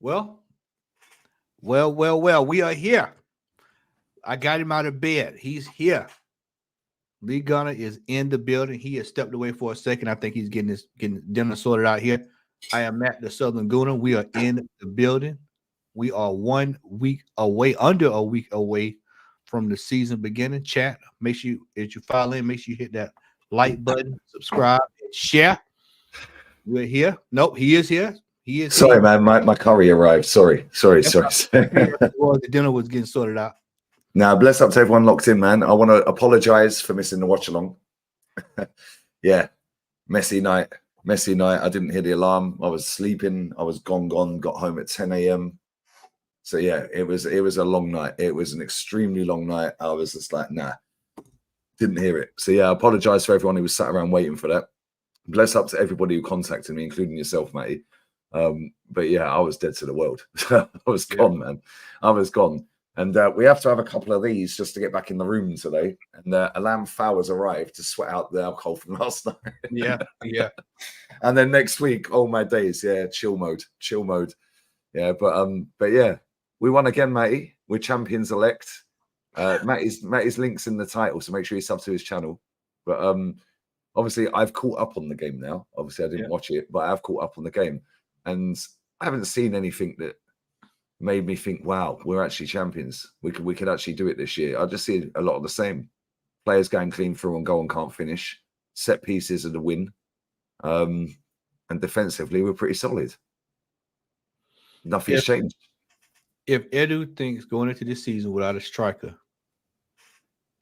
Well, well. We are here. I got him out of bed. He's here. Lee Gunner is in the building. He has stepped away for a second. I think he's getting dinner sorted out here. I am Matt the Southern Gooner. We are in the building. We are 1 week away, under a week away from the season beginning. Chat. Make sure as you file in, make sure you hit that like button, subscribe, and share. We're here. Nope, he is here. He is Sorry, here. man. My curry arrived. Sorry. Well, the dinner was getting sorted out. Now, bless up to everyone locked in, man. I want to apologize for missing the watch along. Yeah, messy night. I didn't hear the alarm. I was sleeping. I was gone. Got home at 10 a.m. So yeah, it was a long night. It was an extremely long night. I was just like, nah, didn't hear it. So yeah, I apologize for everyone who was sat around waiting for that. Bless up to everybody who contacted me, including yourself, Matty. But yeah, I was dead to the world. I was gone, man. I was gone. And we have to have a couple of these just to get back in the room today. And Alam Fow has arrived to sweat out the alcohol from last night. Yeah. And then next week, oh my days, yeah, chill mode. Yeah, but yeah, we won again, Matty. We're champions elect. Matty's links in the title, so make sure you sub to his channel. But obviously, I've caught up on the game now. Obviously, I didn't watch it, but I've caught up on the game, and I haven't seen anything that made me think, wow, we're actually champions. We could actually do it this year. I just see a lot of the same. Players going clean through and goal and can't finish. Set pieces are the win. And defensively, we're pretty solid. Nothing's changed. If Edu thinks going into this season without a striker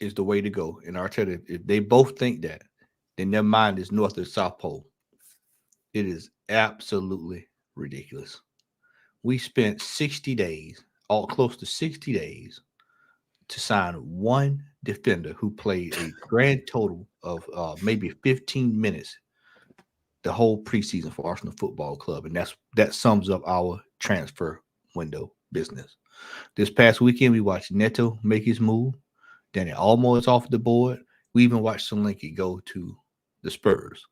is the way to go, and Arteta, if they both think that, then their mind is north of the South Pole. It is absolutely ridiculous. We spent 60 days, all close to 60 days, to sign one defender who played a grand total of maybe 15 minutes the whole preseason for Arsenal Football Club. And that sums up our transfer window business. This past weekend, we watched Neto make his move. Then it almost off the board. We even watched Solanke go to the Spurs.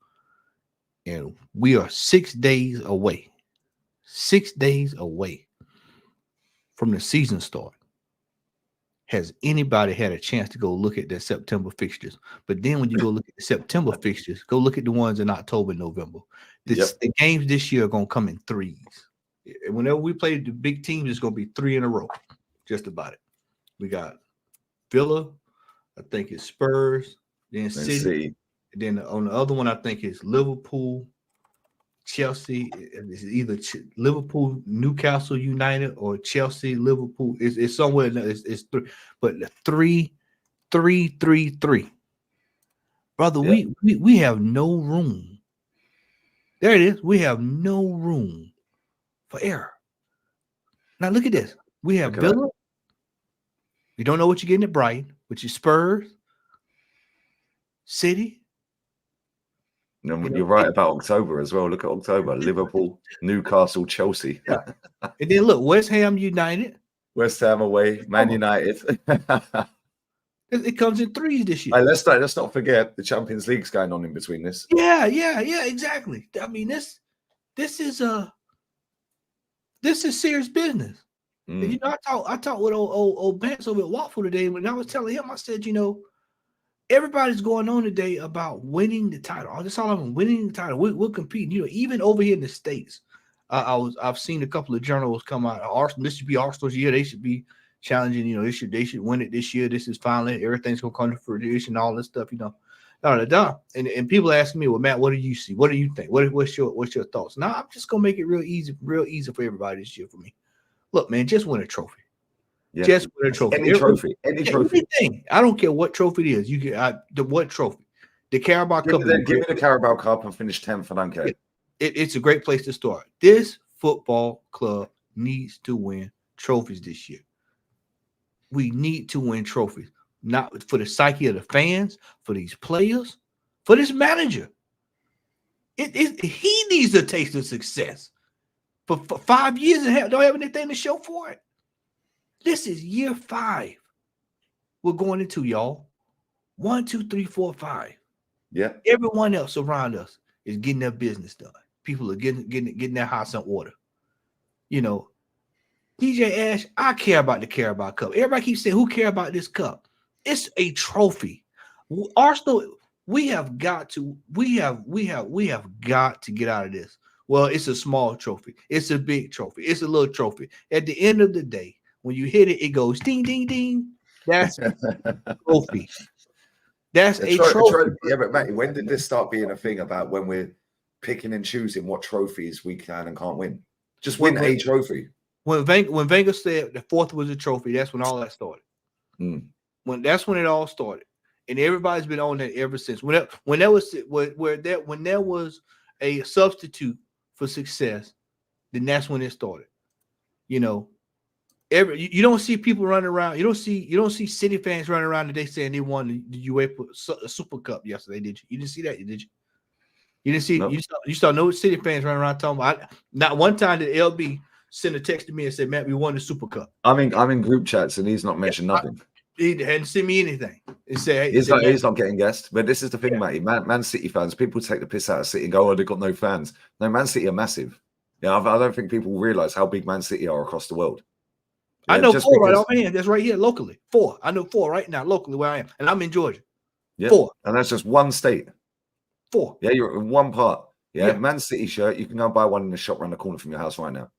And we are 6 days away. 6 days away from the season start. Has anybody had a chance to go look at their September fixtures? But then when you go look at the September fixtures, go look at the ones in October and November. The games this year are going to come in threes. Whenever we play the big teams, it's going to be 3 in a row. Just about it. We got Villa, I think it's Spurs, then City. And then on the other one, I think it's Liverpool, Chelsea. It's either Liverpool, Newcastle United, or Chelsea, Liverpool. It's somewhere. It's 3, but 3. Brother, we have no room. There it is. We have no room for error. Now look at this. We have Villa. You don't know what you're getting at Brighton, which is Spurs, City. No, you're right about October as well. Look at October. Liverpool, Newcastle, Chelsea. Yeah. And then look, West Ham United. West Ham away, Man United. It comes in threes this year. Hey, let's not forget the Champions League's going on in between this. Yeah, exactly. I mean, this is serious business. And, you know, I talked with old Bance over at Waffle today, and when I was telling him, I said, you know, everybody's going on today about winning the title. That's all I'm winning the title. We're competing. You know, even over here in the States, I've seen a couple of journals come out. Arsenal, this should be Arsenal's year. They should be challenging. You know, they should win it this year. This is finally everything's gonna come to fruition. All this stuff. You know, And people ask me, well, Matt, what do you see? What do you think? What's your thoughts? Now I'm just gonna make it real easy for everybody this year for me. Look, man, just win a trophy. Yeah. Just win a trophy. Any trophy. Anything. I don't care what trophy it is. You get what trophy. The Carabao Cup. Give me the Carabao Cup and finish 10th. I don't care. It's a great place to start. This football club needs to win trophies this year. We need to win trophies, not for the psyche of the fans, for these players, for this manager. He needs a taste of success. For 5 years and don't have anything to show for it. This is year 5. We're going into, y'all. 1, 2, 3, 4, 5. Yeah. Everyone else around us is getting their business done. People are getting their house in order. You know, DJ Ash, I care about the Carabao Cup. Everybody keeps saying, who care about this cup? It's a trophy. Arsenal, we have got to got to get out of this. Well, it's a small trophy. It's a big trophy. It's a little trophy. At the end of the day, when you hit it, it goes ding, ding, ding. That's a trophy. That's a trophy. Yeah, but Matty, when did this start being a thing about when we're picking and choosing what trophies we can and can't win? Just win a trophy. When Wenger said the fourth was a trophy, that's when all that started. That's when it all started, and everybody's been on that ever since. When there was a substitute for success, then that's when it started. You know, you don't see people running around. You don't see City fans running around today saying they won the UEFA Super Cup yesterday. Did you? You didn't see that, did you? You didn't see. Nope. You saw no City fans running around talking about. Not one time did LB send a text to me and said, "Matt, we won the Super Cup." I'm in group chats and he's not mentioned nothing. He hadn't sent me anything. He's not getting guessed. But this is the thing, Matty. Man City fans, people take the piss out of City and go, "Oh, they've got no fans." No, Man City are massive. Yeah, I don't think people realize how big Man City are across the world. Yeah, I know four right offhand. That's right here locally. 4. I know 4 right now locally where I am, and I'm in Georgia. Yeah, 4, and that's just one state. 4. Yeah, you're in one part. Yeah, Man City shirt. You can go and buy one in the shop around the corner from your house right now.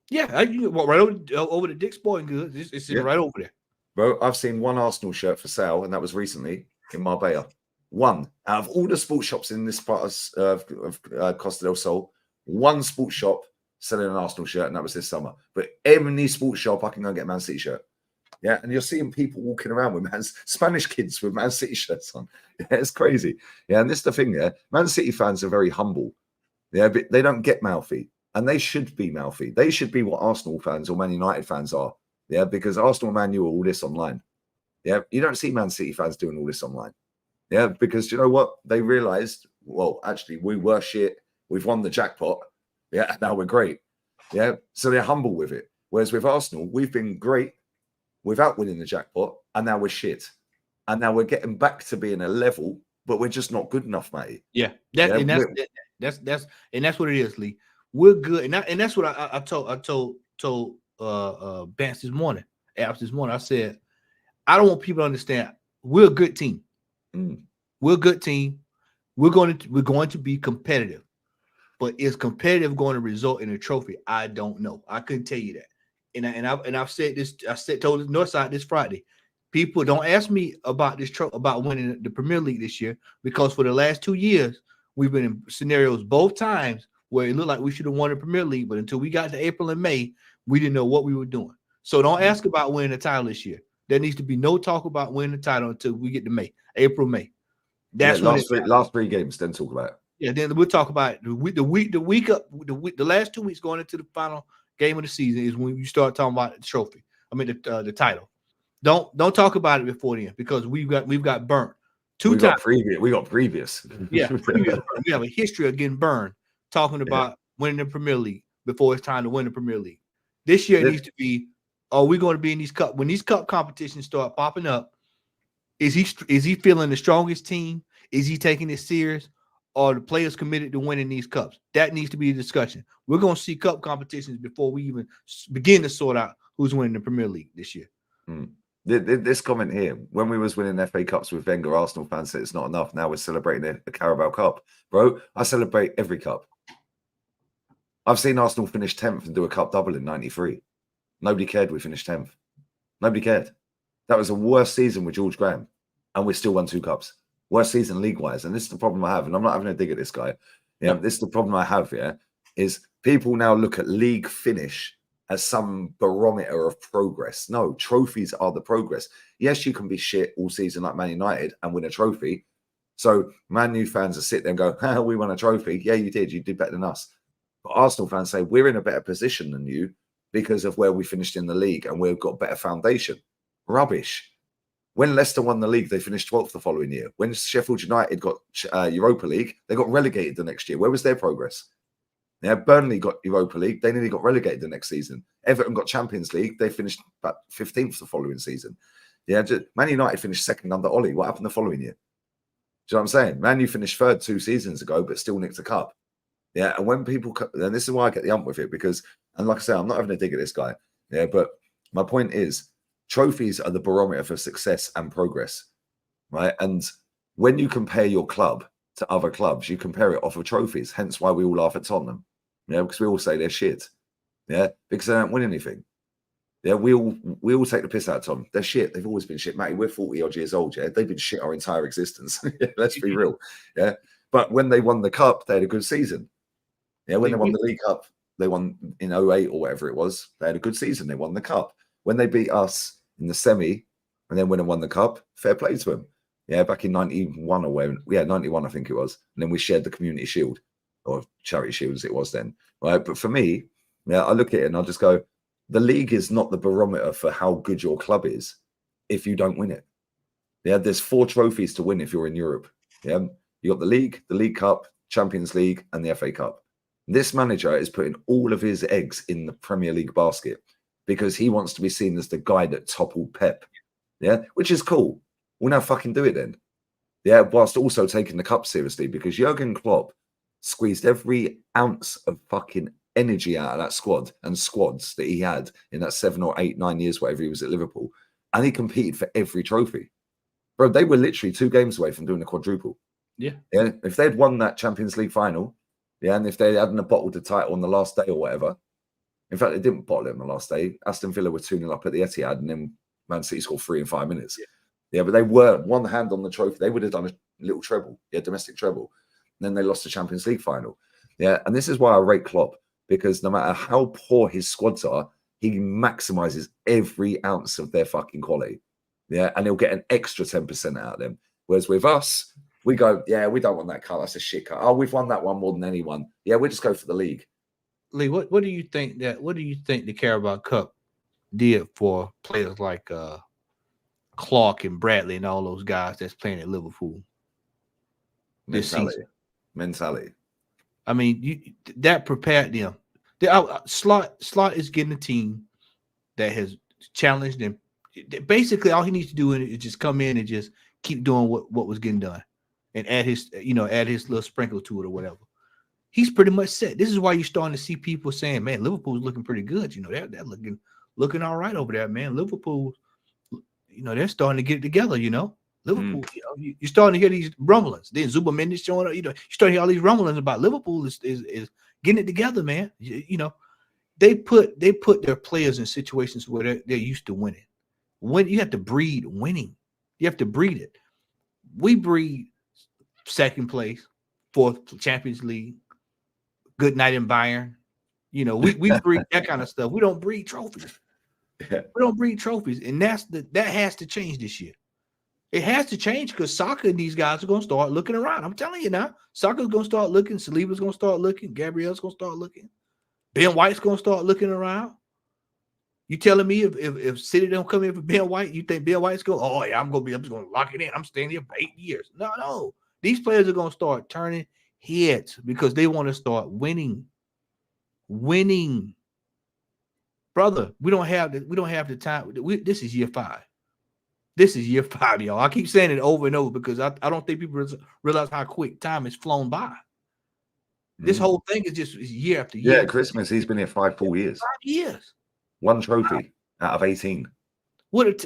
Yeah, you can walk right over to Dick's Sporting Goods. It's right over there. Bro, I've seen one Arsenal shirt for sale, and that was recently in Marbella. One out of all the sports shops in this part of Costa del Sol, one sports shop selling an Arsenal shirt, and that was this summer. But every sports shop, I can go and get a Man City shirt. Yeah, and you're seeing people walking around with Spanish kids with Man City shirts on. Yeah, it's crazy. Yeah, and this is the thing there. Man City fans are very humble. Yeah, but they don't get mouthy, and they should be mouthy. They should be what Arsenal fans or Man United fans are. Yeah, because Arsenal and Man U are all this online. Yeah, you don't see Man City fans doing all this online. Yeah, because you know what? They realized, well, actually, we were shit. We've won the jackpot. Yeah, now we're great. Yeah, so they're humble with it. Whereas with Arsenal, we've been great without winning the jackpot, and now we're shit. And now we're getting back to being a level, but we're just not good enough, mate. Yeah, that's what it is, Lee. We're good, and that's what I told Bance this morning, Abs this morning. I said, I don't want people to understand we're a good team. We're a good team. We're going to be competitive. But is competitive going to result in a trophy? I don't know. I couldn't tell you that. And I've said this. Told the North Side this Friday. People don't ask me about this about winning the Premier League this year, because for the last 2 years we've been in scenarios both times where it looked like we should have won the Premier League, but until we got to April and May, we didn't know what we were doing. So don't ask about winning the title this year. There needs to be no talk about winning the title until we get to April, May. That's last 3 games. Then talk about it. Yeah, then we'll talk about the last 2 weeks going into the final game of the season is when you start talking about the trophy. I mean the title. Don't talk about it before then, because we've got burnt 2 times. We got previous. Yeah, previous. We have a history of getting burned talking about winning the Premier League before it's time to win the Premier League. This year it needs to be, are we going to be in these cup when these cup competitions start popping up? Is he feeling the strongest team? Is he taking it serious? Or the players committed to winning these cups? That needs to be a discussion. We're going to see cup competitions before we even begin to sort out who's winning the Premier League this year. This comment here, when we was winning FA Cups with Wenger, Arsenal fans said it's not enough. Now we're celebrating the Carabao Cup. Bro, I celebrate every cup. I've seen Arsenal finish 10th and do a cup double in 93. Nobody cared we finished 10th. Nobody cared. That was the worst season with George Graham, and we still won 2 cups. Worst season league-wise, and this is the problem I have, and I'm not having a dig at this guy. Yeah, this is the problem I have, is people now look at league finish as some barometer of progress. No, trophies are the progress. Yes, you can be shit all season like Man United and win a trophy. So Man U fans are sit there and go, we won a trophy. Yeah, you did. You did better than us. But Arsenal fans say, we're in a better position than you because of where we finished in the league and we've got better foundation. Rubbish. When Leicester won the league, they finished 12th the following year. When Sheffield United got Europa League, they got relegated the next year. Where was their progress? Yeah, Burnley got Europa League. They nearly got relegated the next season. Everton got Champions League. They finished about 15th the following season. Yeah, Man United finished 2nd under Ollie. What happened the following year? Do you know what I'm saying? Man U finished 3rd 2 seasons ago, but still nicked a cup. Yeah, and when people, and this is why I get the ump with it, because, and like I say, I'm not having a dig at this guy. Yeah, but my point is, trophies are the barometer for success and progress, right? And when you compare your club to other clubs, you compare it off of trophies. Hence why we all laugh at Tottenham, because we all say they're shit, because they don't win anything. Yeah, we all take the piss out of Tom. They're shit. They've always been shit, Matty. We're 40 odd years old. Yeah, they've been shit our entire existence. Let's be real. Yeah, but when they won the cup, they had a good season. Yeah, when they won the League Cup, they won in 08 or whatever it was. They had a good season. They won the cup. When they beat us in the semi, and then when they won the cup, fair play to them. Yeah, back in 91 or when, 91 I think it was. And then we shared the Community Shield or Charity Shield as it was then. Right, but for me, I look at it and I just go, the league is not the barometer for how good your club is if you don't win it. Yeah, there's 4 trophies to win if you're in Europe. Yeah, you got the League Cup, Champions League, and the FA Cup. This manager is putting all of his eggs in the Premier League basket because he wants to be seen as the guy that toppled Pep. Yeah, which is cool. Well, now fucking do it then. Yeah, whilst also taking the cup seriously, because Jurgen Klopp squeezed every ounce of fucking energy out of that squad and squads that he had in that 7 or 8, 9 years, whatever he was at Liverpool. And he competed for every trophy. Bro, they were literally 2 games away from doing a quadruple. Yeah. If they'd won that Champions League final, and if they hadn't bottled the title on the last day or whatever, in fact, they didn't bottle it on the last day. Aston Villa were 2-0 up at the Etihad, and then Man City scored 3 in 5 minutes. Yeah, but they were one hand on the trophy. They would have done a little treble, domestic treble. And then they lost the Champions League final. Yeah, and this is why I rate Klopp, because no matter how poor his squads are, he maximizes every ounce of their fucking quality. Yeah, and he'll get an extra 10% out of them. Whereas with us, we go, we don't want that cut. That's a shit cut. Oh, we've won that one more than anyone. Yeah, we just go for the league. Lee, what do you think the Carabao Cup did for players like Clark and Bradley and all those guys that's playing at Liverpool this season? Mentality. I mean, that prepared them. Slot is getting a team that has challenged them. Basically, all he needs to do is just come in and just keep doing what was getting done, and add his little sprinkle to it or whatever. He's pretty much set. This is why you're starting to see people saying, "Man, Liverpool's looking pretty good." They're looking all right over there, man. Liverpool, they're starting to get it together. Liverpool, you're starting to hear these rumblings. Then Zuberman showing up. You start to hear all these rumblings about Liverpool is getting it together, man. They put their players in situations where they're used to winning. When you have to breed winning, you have to breed it. We breed second place, 4th Champions League, good night in Bayern. We breed that kind of stuff. We don't breed trophies. Yeah. We don't breed trophies, and that has to change this year. It has to change because Saka and these guys are going to start looking around. I'm telling you now, Saka's going to start looking. Saliba's going to start looking. Gabriel's going to start looking. Ben White's going to start looking around. You telling me if City don't come in for Ben White, you think Ben White's going? Oh yeah, I'm just going to lock it in. I'm staying here for 8 years. No. These players are going to start turning heads because they want to start winning. Brother, we don't have the time. This is year 5. This is year 5, y'all. I keep saying it over and over because I don't think people realize how quick time has flown by. This whole thing is year after year. Yeah, Christmas. He's been here 5 full years. 5 years. 1 trophy out of 18. What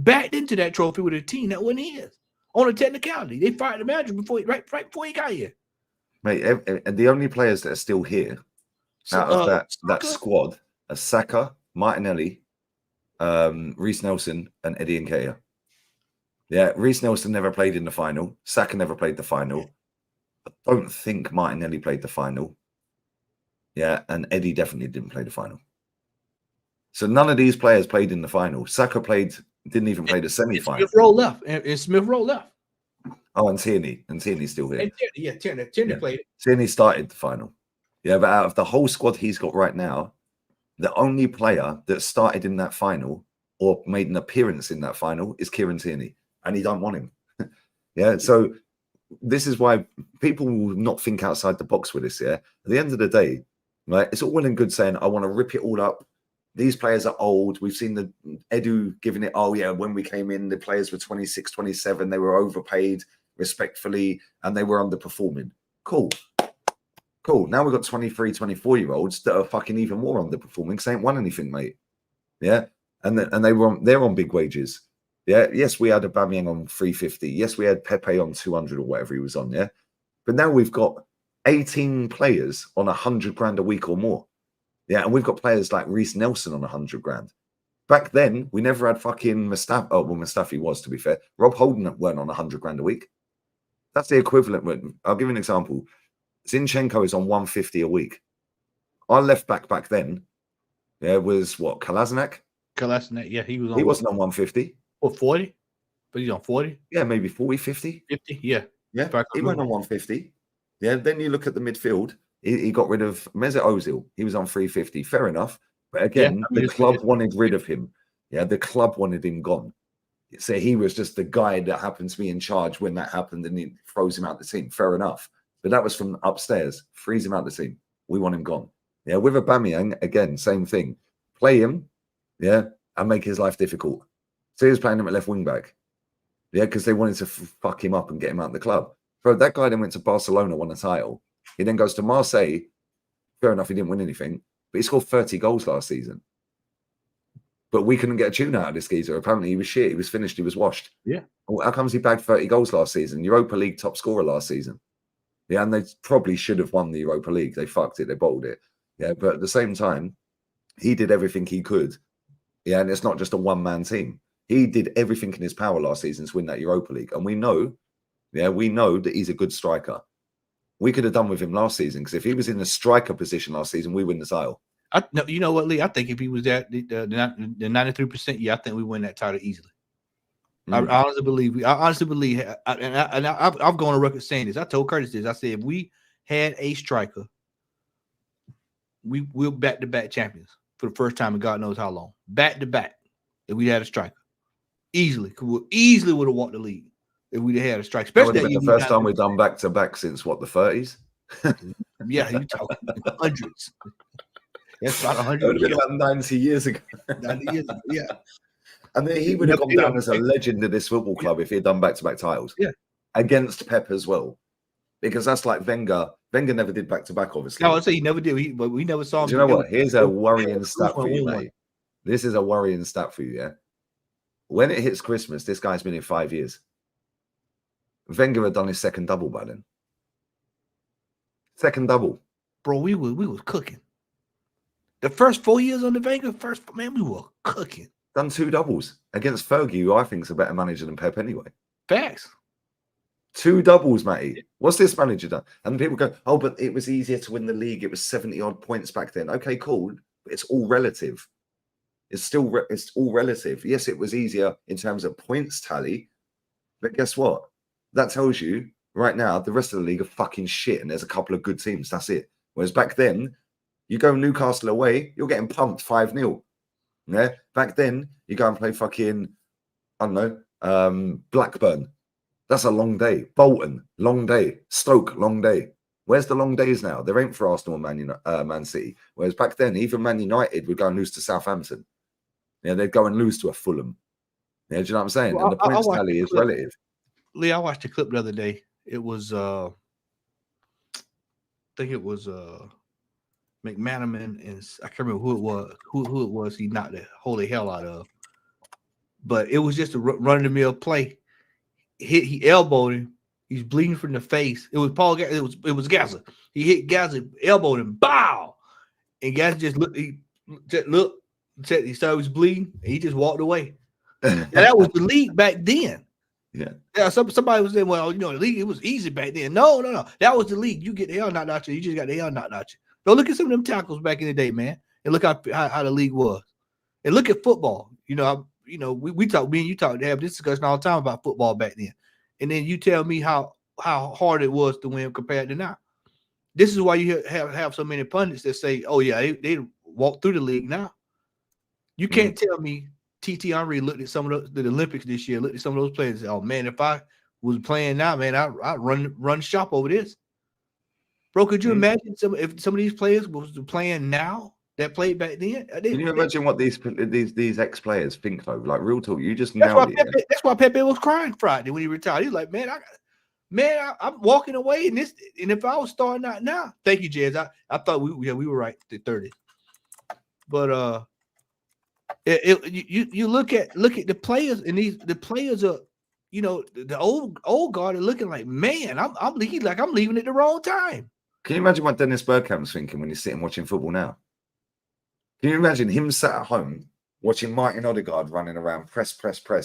backed into that trophy with a team that wasn't his. On a technicality, they fired the manager right before he got here. Mate, and the only players that are still here out of that squad are Saka, Martinelli, Reece Nelson, and Eddie Nketiah. Yeah, Reece Nelson never played in the final. Saka never played the final. I don't think Martinelli played the final. Yeah, and Eddie definitely didn't play the final. So none of these players played in the final. Saka didn't even play the semi-final. Smith Rowe left. And Smith Rowe left. Oh, and Tierney. And Tierney's still here. Tierney played it. Tierney started the final. Yeah, but out of the whole squad he's got right now, the only player that started in that final or made an appearance in that final is Kieran Tierney. And he don't want him. Yeah, so this is why people will not think outside the box with this, yeah? At the end of the day, right, it's all well and good saying, I want to rip it all up. These players are old. We've seen the Edu giving it, oh, yeah, when we came in, the players were 26, 27. They were overpaid respectfully, and they were underperforming. Cool. Now we've got 23, 24-year-olds that are fucking even more underperforming because they ain't won anything, mate. Yeah, and they're on big wages. Yeah, yes, we had Aubameyang on 350. Yes, we had Pepe on 200 or whatever he was on. Yeah, but now we've got 18 players on 100 grand a week or more. Yeah, and we've got players like Reece Nelson on 100 grand. Back then, we never had fucking Mustafi. Oh, well, Mustafi was, to be fair. Rob Holden weren't on 100 grand a week. That's the equivalent. I'll give you an example. Zinchenko is on 150 a week. Our left back then, yeah, was what, Kolasinac? Kolasinac, yeah, he was on. He wasn't on 150. Or 40, but he's on 40. Yeah, maybe 40, 50. 50, yeah. Yeah, he went on 150. Yeah, then you look at the midfield. He got rid of Mesut Ozil. He was on 350. Fair enough. But again, the club wanted rid of him. Yeah, the club wanted him gone. So he was just the guy that happened to be in charge when that happened, and he throws him out the team. Fair enough. But that was from upstairs. Freeze him out the team. We want him gone. Yeah, with Aubameyang, again, same thing. Play him, yeah, and make his life difficult. So he was playing him at left wing back. Yeah, because they wanted to fuck him up and get him out of the club. Bro, that guy then went to Barcelona, won a title. He then goes to Marseille. Fair enough, he didn't win anything, but he scored 30 goals last season. But we couldn't get a tune out of this geezer. Apparently, he was shit. He was finished. He was washed. Yeah. Well, how comes he bagged 30 goals last season? Europa League top scorer last season. Yeah, and they probably should have won the Europa League. They fucked it. They bottled it. Yeah, but at the same time, he did everything he could. Yeah, and it's not just a one-man team. He did everything in his power last season to win that Europa League. And we know that he's a good striker. We could have done with him last season, because if he was in the striker position last season, we win the title. No, you know what, Lee? I think if he was there, the 93%, yeah, I think we win that title easily. I honestly believe. I've gone on record saying this. I told Curtis this. I said if we had a striker, we're back-to-back champions for the first time in God knows how long. Back-to-back. If we had a striker, easily would have walked the league if we had a striker. Especially that the first time we've done back-to-back since what, the 30s? Yeah, you talking hundreds. That's about 100. That would have been about 90 years ago. 90 years ago, yeah. And then he would have gone down as a legend of this football club if he had done back-to-back titles. Yeah. Against Pep as well. Because that's like Wenger. Wenger never did back-to-back, obviously. No, I'd say he never did. But we never saw him. Do you know what? Here's a worrying stat for you, mate. This is a worrying stat for you, yeah? When it hits Christmas, this guy's been in 5 years. Wenger had done his second double by then. Second double. Bro, we was cooking. The first 4 years on the Wenger, we were cooking. Done 2 doubles against Fergie, who I think is a better manager than Pep anyway. Facts. 2 doubles, Matty. What's this manager done? And people go, oh, but it was easier to win the league. It was 70-odd points back then. Okay, cool. But it's all relative. It's all relative. Yes, it was easier in terms of points tally. But guess what? That tells you right now the rest of the league are fucking shit and there's a couple of good teams. That's it. Whereas back then, you go Newcastle away, you're getting pumped 5-0. Yeah. Back then, you go and play fucking, I don't know, Blackburn. That's a long day. Bolton, long day. Stoke, long day. Where's the long days now? There ain't for Arsenal and Man City. Whereas back then, even Man United would go and lose to Southampton. Yeah, they'd go and lose to a Fulham. Yeah, do you know what I'm saying? Well, and the points tally is relative. Lee, I watched a clip the other day. It was, I think it was McManaman, and I can't remember who it was. Who it was? He knocked the holy hell out of. But it was just a run-of-the-mill play. He elbowed him. He's bleeding from the face. It was Paul. It was Gaza. He hit Gaza, elbowed him. Bow. And Gaza just looked. He started was bleeding. And he just walked away. And that was the league back then. Yeah. Somebody was saying, well, you know, the league, it was easy back then. No. That was the league. You get the hell knocked out you. You just got the hell knocked out you. Go look at some of them tackles back in the day, man, and look how the league was. And look at football. We talk. Me and you talk. They have this discussion all the time about football back then. And then you tell me how hard it was to win compared to now. This is why you have so many pundits that say, "Oh yeah, they walk through the league now." You can't tell me T.T. Henry looked at some of the Olympics this year, looked at some of those players and said, "Oh man, if I was playing now, man, I'd run shop over this." Bro, could you imagine if some of these players was playing now that played back then? Can you imagine what these ex-players think though? Like real talk, you just nailed it. That's why Pepe was crying Friday when he retired. He's like, man, I'm walking away in this. And if I was starting out now, thank you, Jez. I thought we were right to 30. But You look at the players, and the players are, the old guard are looking like, man, I'm leaving at the wrong time. Can you imagine what Dennis Bergkamp's thinking when he's sitting watching football now? Can you imagine him sat at home watching Martin Odegaard running around, press,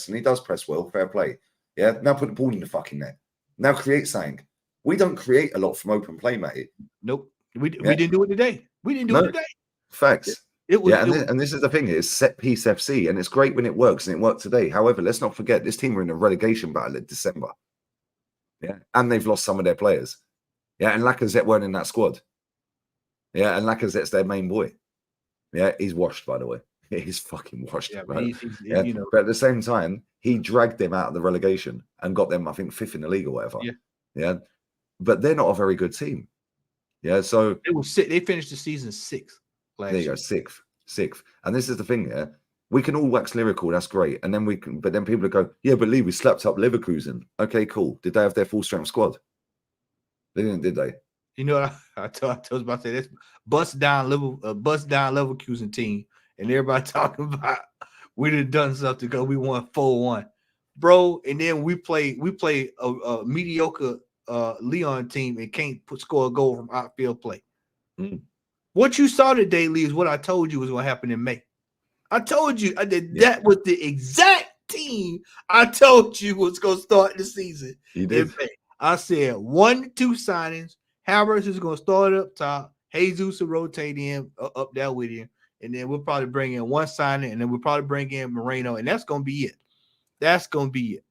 and he does press well, fair play. Yeah, now put the ball in the fucking net. Now create something. We don't create a lot from open play, mate. Nope, we didn't do it today. We didn't do it today. Facts. It was, and this is the thing: it's set piece FC, and it's great when it works, and it worked today. However, let's not forget this team were in a relegation battle in December. Yeah, and they've lost some of their players. Yeah, and Lacazette weren't in that squad. Yeah, and Lacazette's their main boy. Yeah, he's washed, by the way. He's fucking washed. Yeah, right? yeah. But at the same time, he dragged them out of the relegation and got them, I think, 5th in the league or whatever. Yeah. But they're not a very good team. Yeah, so they finished the season 6th. There you go, 6th. And this is the thing, yeah. We can all wax lyrical, that's great. And then but then people go, yeah, but Lee, we slapped up Leverkusen. Okay, cool. Did they have their full strength squad? They didn't, did they? You know what I was about to say? This bust down Leverkusen team, and everybody talking about we done done something because we won 4-1, bro. And then we play a mediocre Leon team and can't score a goal from outfield play. What you saw today, Lee, is what I told you was going to happen in May. I told you that was the exact team I told you was going to start the season. You did. In May. I said 1-2 signings. Havertz is going to start up top. Jesus will rotate in up there with him. And then we'll probably bring in one signing, and then we'll probably bring in Moreno, and that's going to be it. That's going to be it.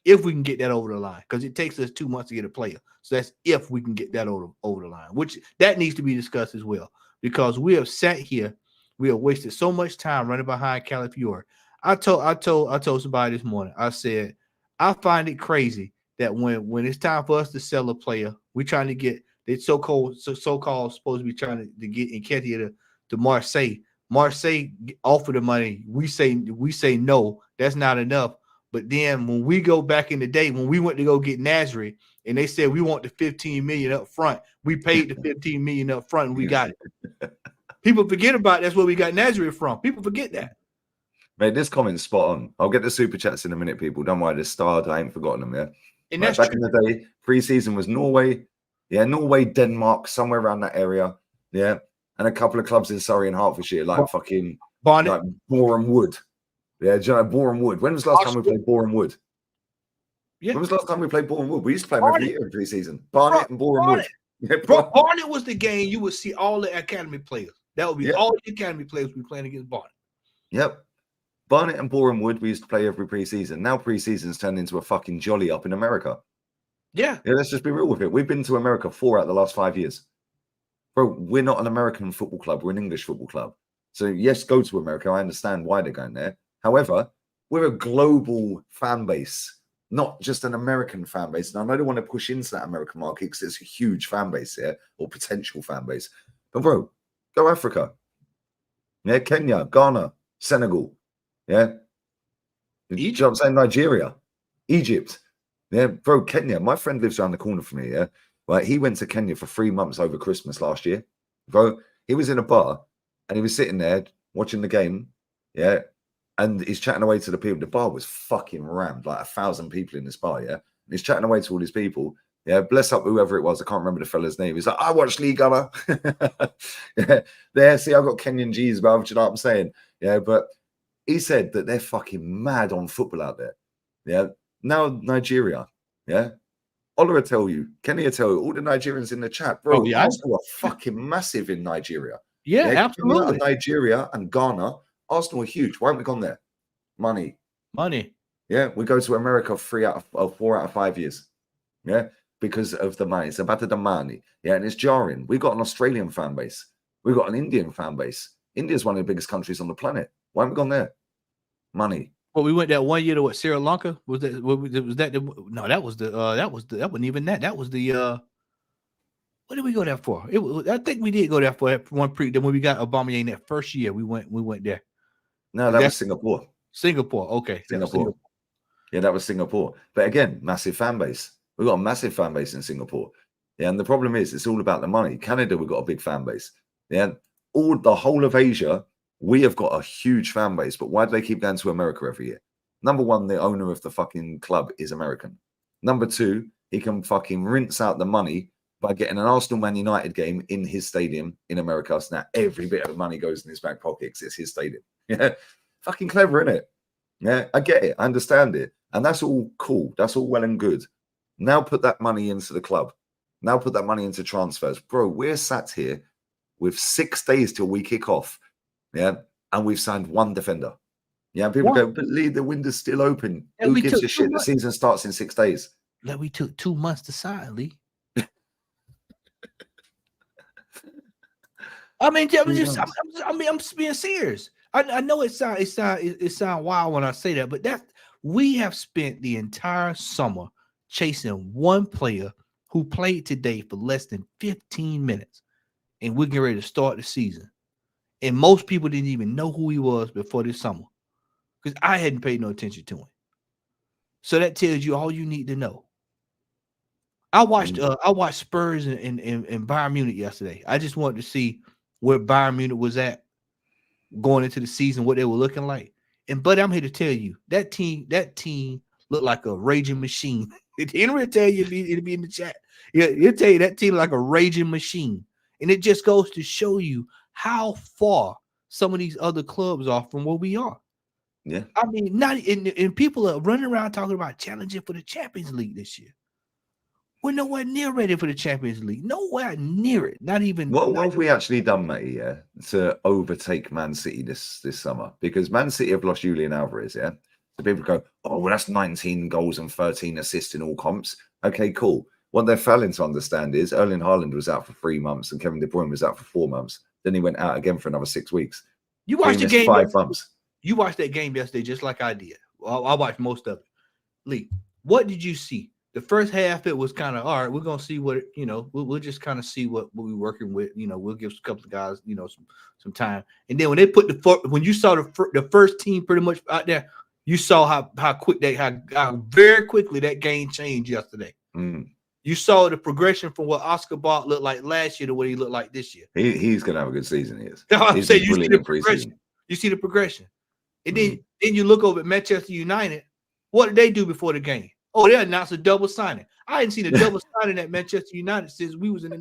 If we can get that over the line, because it takes us 2 months to get a player. So that's if we can get that over the line, which that needs to be discussed as well, because we have sat here, we have wasted so much time running behind Calafiore. I told somebody this morning, I said, I find it crazy that when it's time for us to sell a player, we're trying to get they so-called supposed to be trying to get Nketiah to Marseille. Marseille offer the money. We say no, that's not enough. But then when we go back in the day, when we went to go get Nasri, and they said we want the 15 million up front, we paid the 15 million up front and we got it. People forget about that's where we got Nasri from. People forget that. Mate, this comment's spot on. I'll get the super chats in a minute, people. Don't worry, they're starred. I ain't forgotten them, yeah. And right, back in the day, pre-season was Norway, Norway, Denmark, somewhere around that area, yeah, and a couple of clubs in Surrey and Hertfordshire, like fucking Barnet, like Boreham Wood. Yeah, do you know Boreham Wood? When was the last time we played Boreham Wood? Yeah. When was the last time we played Boreham Wood? We used to play them every year in pre-season. Barnet and Boreham Wood. Yeah, Barnet was the game you would see all the academy players. That would be all the academy players we playing against Barnet. Yep. Barnet and Boreham Wood, we used to play every pre-season. Now pre-season's turned into a fucking jolly up in America. Yeah, let's just be real with it. We've been to America 4 out of the last 5 years. Bro, we're not an American football club. We're an English football club. So, yes, go to America. I understand why they're going there. However, we're a global fan base, not just an American fan base. And I know they want to push into that American market because it's a huge fan base here, or potential fan base. But, bro, go Africa. Yeah, Kenya, Ghana, Senegal. Yeah. You know what I'm saying? Nigeria, Egypt. Yeah, bro, Kenya. My friend lives around the corner from me, yeah? Right, he went to Kenya for 3 months over Christmas last year. Bro, he was in a bar and he was sitting there watching the game, yeah? And he's chatting away to the people. The bar was fucking rammed, like 1,000 people in this bar, yeah? And he's chatting away to all these people. Yeah, bless up whoever it was. I can't remember the fella's name. He's like, I watch League Gunner. Yeah, there, see, I've got Kenyan G's, bro. Do you know what I'm saying? Yeah, but he said that they're fucking mad on football out there. Yeah. Now Nigeria, yeah. Ola will tell you, Kenny will tell you, all the Nigerians in the chat, bro. Arsenal are fucking massive in Nigeria. Yeah, absolutely. Nigeria and Ghana, Arsenal are huge. Why haven't we gone there? Money. Yeah, we go to America 4 out of 5 years. Yeah, because of the money. It's about the money. Yeah, and it's jarring. We've got an Australian fan base. We've got an Indian fan base. India's one of the biggest countries on the planet. Why haven't we gone there? Money. Well, we went that 1 year to what, Sri Lanka? Was that no, that wasn't even that. That was the what did we go there for? I think we did go there for that one then when we got Aubameyang that first year we went there. No, that was Singapore. Okay. Singapore. Yeah, that was Singapore. But again, massive fan base. We've got a massive fan base in Singapore. Yeah, and the problem is it's all about the money. Canada, we've got a big fan base. Yeah. The whole of Asia We have got a huge fan base, but why do they keep going to America every year? Number one, the owner of the fucking club is American. Number two, he can fucking rinse out the money by getting an Arsenal Man United game in his stadium in America. So now every bit of money goes in his back pocket because it's his stadium. Yeah, fucking clever, isn't it? Yeah, I get it. I understand it. And that's all cool. That's all well and good. Now put that money into the club. Now put that money into transfers. Bro, we're sat here with 6 days till we kick off. Yeah, and we've signed one defender. Yeah, people go, but Lee, the window's still open. And Who gives a shit? The season starts in 6 days. Like we took 2 months to sign, Lee. I mean, I'm being serious. I know it sound wild when I say that, but we have spent the entire summer chasing one player who played today for less than 15 minutes, and we're getting ready to start the season. And most people didn't even know who he was before this summer because I hadn't paid no attention to him. So that tells you all you need to know. I watched Spurs and Bayern Munich yesterday. I just wanted to see where Bayern Munich was at going into the season, what they were looking like. And but I'm here to tell you that team looked like a raging machine. Henry will tell you it'll be in the chat. Yeah, he'll tell you that team like a raging machine. And it just goes to show you how far some of these other clubs are from where we are. Yeah. I mean, and people are running around talking about challenging for the Champions League this year. We're nowhere near ready for the Champions League. Nowhere near it. Not even. What have we actually done, mate? Yeah, to overtake Man City this summer? Because Man City have lost Julian Alvarez. Yeah, so people go, oh, well, that's 19 goals and 13 assists in all comps. Okay, cool. What they're failing to understand is Erling Haaland was out for 3 months and Kevin De Bruyne was out for 4 months. Then he went out again for another 6 weeks. You watched the game 5 months. You watched that game yesterday, just like I did. I watched most of it. Lee, what did you see? The first half, it was kind of, all right, we're going to see what, we'll just kind of see what we're working with. We'll give a couple of guys, some time. And then when they put when you saw the first team pretty much out there, you saw how very quickly that game changed yesterday. Mm. You saw the progression from what Oscar Bart looked like last year to what he looked like this year. He's going to have a good season. He is. I'm saying you see the progression. You see the progression. And then you look over at Manchester United. What did they do before the game? Oh, they announced a double signing. I hadn't seen a double signing at Manchester United since we was in the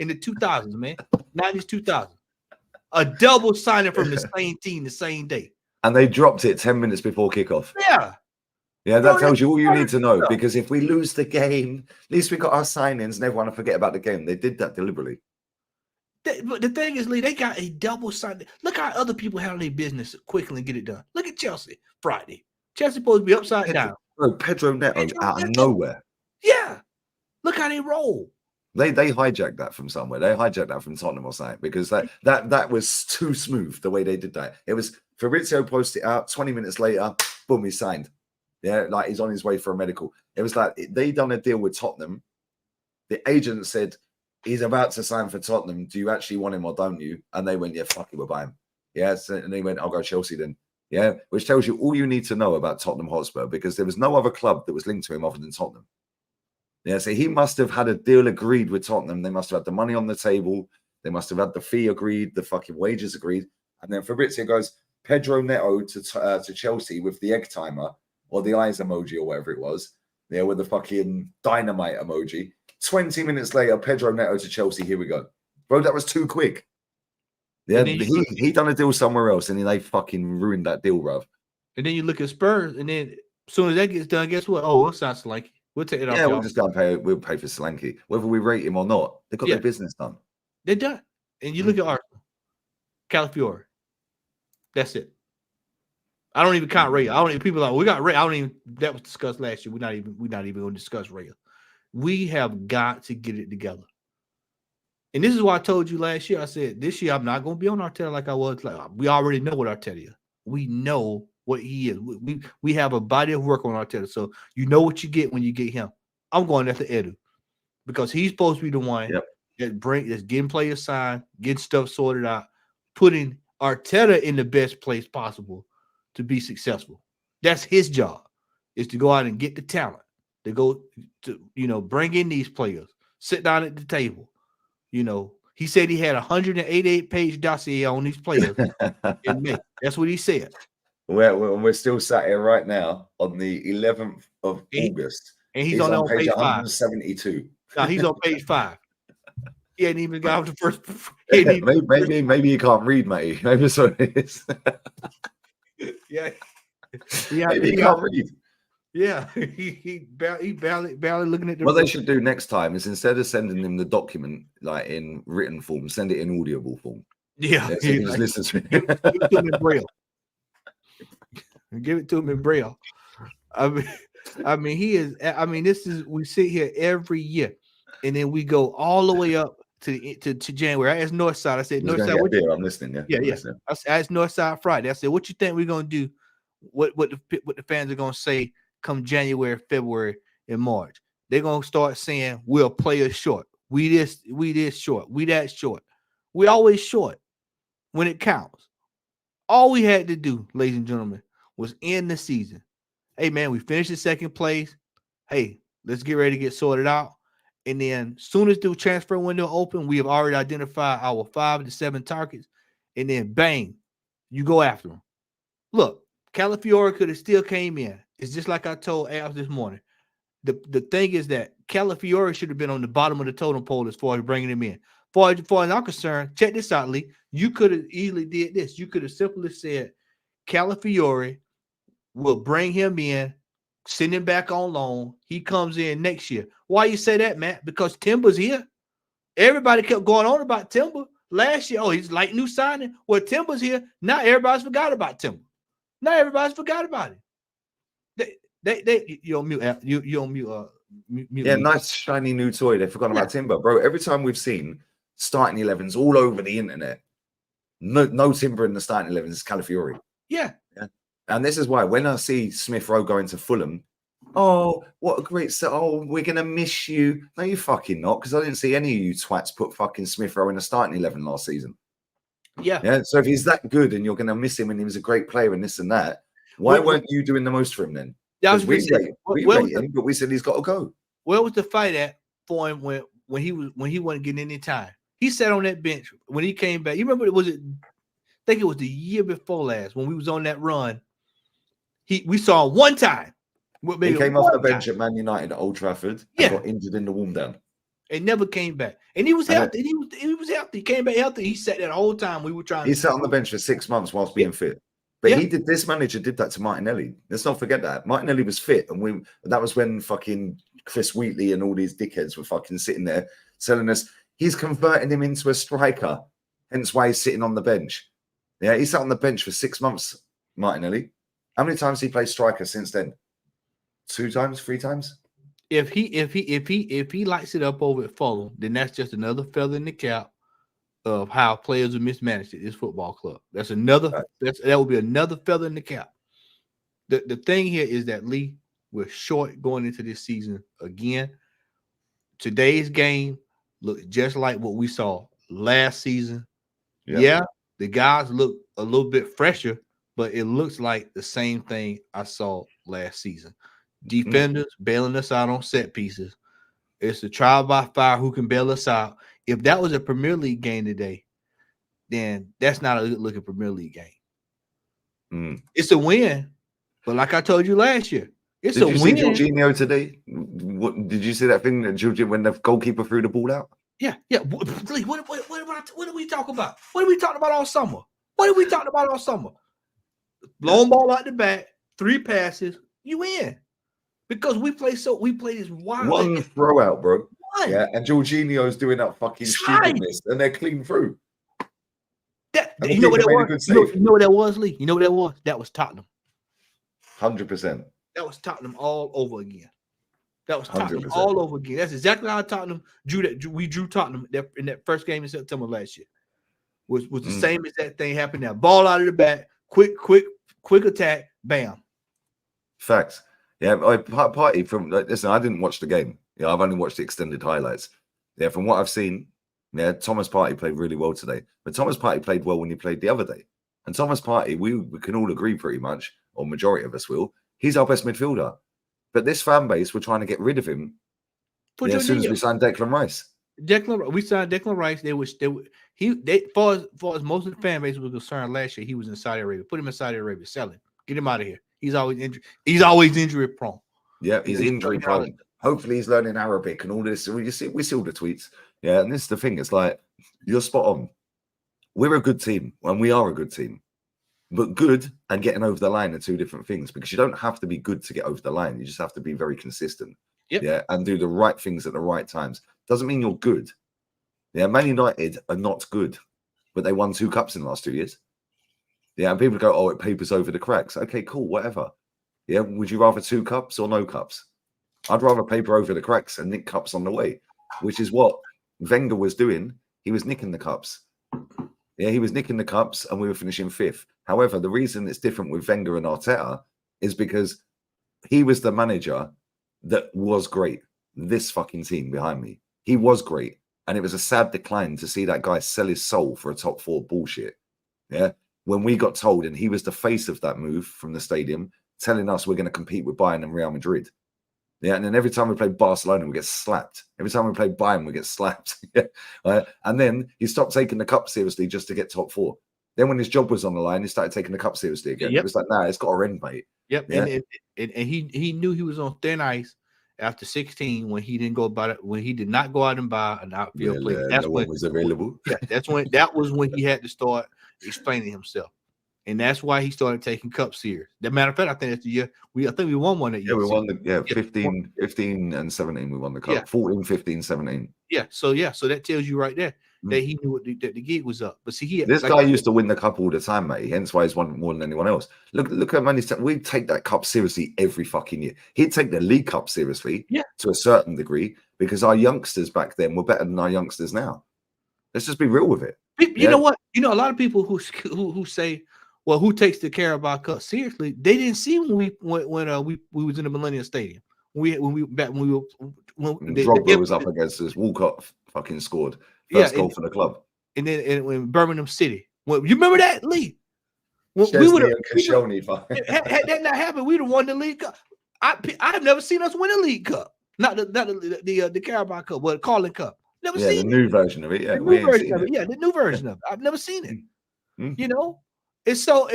2000s, man. 90s, 2000s. A double signing from the same team the same day. And they dropped it 10 minutes before kickoff. Yeah. Yeah, that tells you all you need to know. Because if we lose the game, at least we got our signings and everyone will forget about the game. They did that deliberately. But the thing is, Lee, they got a double signing. Look how other people handle their business quickly and get it done. Look at Chelsea Friday. Chelsea supposed to be upside down. Bro, Pedro Neto out of nowhere. Yeah. Look how they roll. They hijacked that from somewhere. They hijacked that from Tottenham or something because that was too smooth the way they did that. It was Fabrizio posted it out 20 minutes later, boom, he's signed. Yeah, like he's on his way for a medical. It was like they done a deal with Tottenham. The agent said he's about to sign for Tottenham. Do you actually want him or don't you? And they went, yeah, fuck it, we'll buy him. Yeah, so, and they went, I'll go Chelsea then. Yeah, which tells you all you need to know about Tottenham Hotspur because there was no other club that was linked to him other than Tottenham. Yeah, so he must have had a deal agreed with Tottenham. They must have had the money on the table. They must have had the fee agreed, the fucking wages agreed. And then Fabrizio goes, Pedro Neto to Chelsea with the egg timer or the eyes emoji or whatever it was. Yeah, with the fucking dynamite emoji. 20 minutes later, Pedro Neto to Chelsea. Here we go. Bro, that was too quick. Yeah, he done a deal somewhere else, and then they fucking ruined that deal, bruv. And then you look at Spurs, and then as soon as that gets done, guess what? Oh, it sounds like we'll take it off. Yeah, we'll just go and pay. We'll pay for Solanke, whether we rate him or not. They got their business done. They're done. And you look at Arsenal, Calafiore. That's it. I don't even count Ray. I don't even people like we got Ray. I don't even that was discussed last year. We're not even going to discuss Ray. We have got to get it together. And this is why I told you last year. I said this year I'm not going to be on Arteta like I was. Like we already know what Arteta is. We know what he is. We have a body of work on Arteta, so you know what you get when you get him. I'm going after Edu because he's supposed to be the one that's getting players signed, getting stuff sorted out, putting Arteta in the best place possible to be successful. That's his job, is to go out and get the talent, to go to bring in these players, sit down at the table. He He said he had a 188-page dossier on these players in May. That's what he said. We're still sat here right now on the 11th of August. And he's on page 172. 5. No, he's on page 5. He hadn't even got off the first. Maybe you can't read, matey. Maybe that's what it is. Yeah. Maybe he can't read. Yeah, he barely looking at the. What they should do next time is instead of sending him the document like in written form, send it in audible form. Yeah, so he just listens to it. Give it to him in braille. Give it to him in braille. I mean, he is. I mean, this is. We sit here every year, and then we go all the way up to January. I asked Northside. I said, Northside, I'm listening. Yeah. I asked Northside Friday. I said, what you think we're gonna do? What the fans are gonna say come January, February, and March? They're gonna start saying we're players short. We this short. We that short. We always short when it counts. All we had to do, ladies and gentlemen, was end the season. Hey man, we finished in second place. Hey, let's get ready to get sorted out. And then soon as the transfer window open, we have already identified our 5 to 7 targets. And then bang, you go after them. Look, Calafiore could have still came in. It's just like I told Abs this morning. The thing is that Calafiore should have been on the bottom of the totem pole as far as bringing him in. Far as I'm concerned, check this out, Lee. You could have easily did this. You could have simply said Calafiore will bring him in, send him back on loan. He comes in next year. Why you say that, Matt? Because Timber's here. Everybody kept going on about Timber last year. Oh, he's like new signing. Well, Timber's here. Now everybody's forgot about Timber. Now everybody's forgot about it. They you on mute. You on mute. Mute. Yeah, nice shiny new toy. They forgot about Timber, bro. Every time we've seen starting 11s all over the internet, no Timber in the starting 11s. It's Calafiore. Yeah. And this is why when I see Smith Rowe going to Fulham, oh, what a great set. Oh, we're going to miss you. No, you fucking not, because I didn't see any of you twats put fucking Smith Rowe in a starting 11 last season. Yeah. So if he's that good and you're going to miss him and he was a great player and this and that, why weren't you doing the most for him then? We rate him, but we said he's got to go. Where was the fight at for him when he wasn't getting any time? He sat on that bench when he came back. You remember I think it was the year before last when we was on that run. We saw him one time. He came off the bench at Man United at Old Trafford and got injured in the warm down. And never came back. And he was healthy. He was healthy. He came back healthy. He sat there the whole time we were trying. He sat on the bench for 6 months whilst being fit. But this manager did that to Martinelli. Let's not forget that. Martinelli was fit. And that was when fucking Chris Wheatley and all these dickheads were fucking sitting there telling us he's converting him into a striker. Hence why he's sitting on the bench. Yeah, he sat on the bench for 6 months, Martinelli. How many times he played striker since then? 2 times, 3 times? If he lights it up over at Fulham, then that's just another feather in the cap of how players are mismanaged at this football club. That would be another feather in the cap. The thing here is that, Lee, we're short going into this season again. Today's game looks just like what we saw last season. Yeah, the guys look a little bit fresher, but it looks like the same thing I saw last season. Defenders bailing us out on set pieces. It's a trial by fire who can bail us out. If that was a Premier League game today, then that's not a good-looking Premier League game. It's a win, but like I told you last year, it's a win. Did you see Jorginho today? Did you see that thing that Jorginho when the goalkeeper threw the ball out? Yeah. What did we talk about? What are we talking about all summer? Long ball out the back, 3 passes, you win. Because we play this wild. One throw out, bro. Yeah, and Jorginho's doing that fucking stupidness, and they're clean through. You know what that was? You know what that was, Lee? You know what that was? That was Tottenham. 100%. That was Tottenham all over again. All over again. That's exactly how Tottenham drew that. We drew Tottenham in that first game in September last year. Was the same as that thing happened now. Ball out of the back, quick attack, bam. Facts. Yeah, Partey from listen, I didn't watch the game. Yeah, I've only watched the extended highlights. Yeah, from what I've seen, Thomas Partey played really well today. But Thomas Partey played well when he played the other day. And Thomas Partey, we can all agree pretty much, or majority of us will, he's our best midfielder. But this fan base, we're trying to get rid of him as soon as we sign Declan Rice. We signed Declan Rice. Far as most of the fan base was concerned last year, he was in Saudi Arabia. Put him in Saudi Arabia, sell him, get him out of here. He's always injured. He's always injury prone. Yeah, he's injury prone. Hopefully, he's learning Arabic and all this. We see all the tweets. Yeah, and this is the thing. It's like you're spot on. We're a good team, and we are a good team. But good and getting over the line are two different things, because you don't have to be good to get over the line. You just have to be very consistent. Yep. Yeah, and do the right things at the right times. Doesn't mean you're good. Yeah, Man United are not good, but they won 2 cups in the last 2 years. Yeah, and people go, oh, it papers over the cracks. Okay, cool, whatever. Yeah, would you rather 2 cups or no cups? I'd rather paper over the cracks and nick cups on the way, which is what Wenger was doing. He was nicking the cups. Yeah, he was nicking the cups and we were finishing 5th. However, the reason it's different with Wenger and Arteta is because he was the manager that was great. This fucking team behind me. He was great. And it was a sad decline to see that guy sell his soul for a top 4 bullshit. Yeah. When we got told, and he was the face of that move from the stadium, telling us we're going to compete with Bayern and Real Madrid. Yeah. And then every time we play Barcelona, we get slapped. Every time we play Bayern, we get slapped. Yeah. And then he stopped taking the cup seriously just to get top 4. Then when his job was on the line, he started taking the cup seriously again. Yep. It was like, nah, it's got to end, mate. Yep. Yeah? And he knew he was on thin ice after 16 when he didn't go about it, when he did not go out and buy an outfield player. That's when was available. Yeah, that was when he had to start explaining himself. And that's why he started taking cup serious. As a matter of fact, I think that's the year we won one that year. Yeah, we won 15 and 17 we won the cup. Yeah. 14, 15, 17. Yeah, so that tells you right there that he knew that the gig was up. But see, this guy used to win the cup all the time, mate. Hence why he's won more than anyone else. Look at Manchester. We take that cup seriously every fucking year. He'd take the League Cup seriously, to a certain degree, because our youngsters back then were better than our youngsters now. Let's just be real with it. You know what? You know, a lot of people who say, well, who takes the Carabao Cup seriously? They didn't see when we was in the Millennium Stadium. When Drogba was up against us. Walcott fucking scored first goal for the club. And then when Birmingham City, you remember that, Lee? Had that not happened, we'd have won the League Cup. I've never seen us win a League Cup, not the Carabao Cup, but the Carling Cup. Never seen the new version of it. Yeah, the new version of it. Yeah, the new version of it. I've never seen it. You know. It's so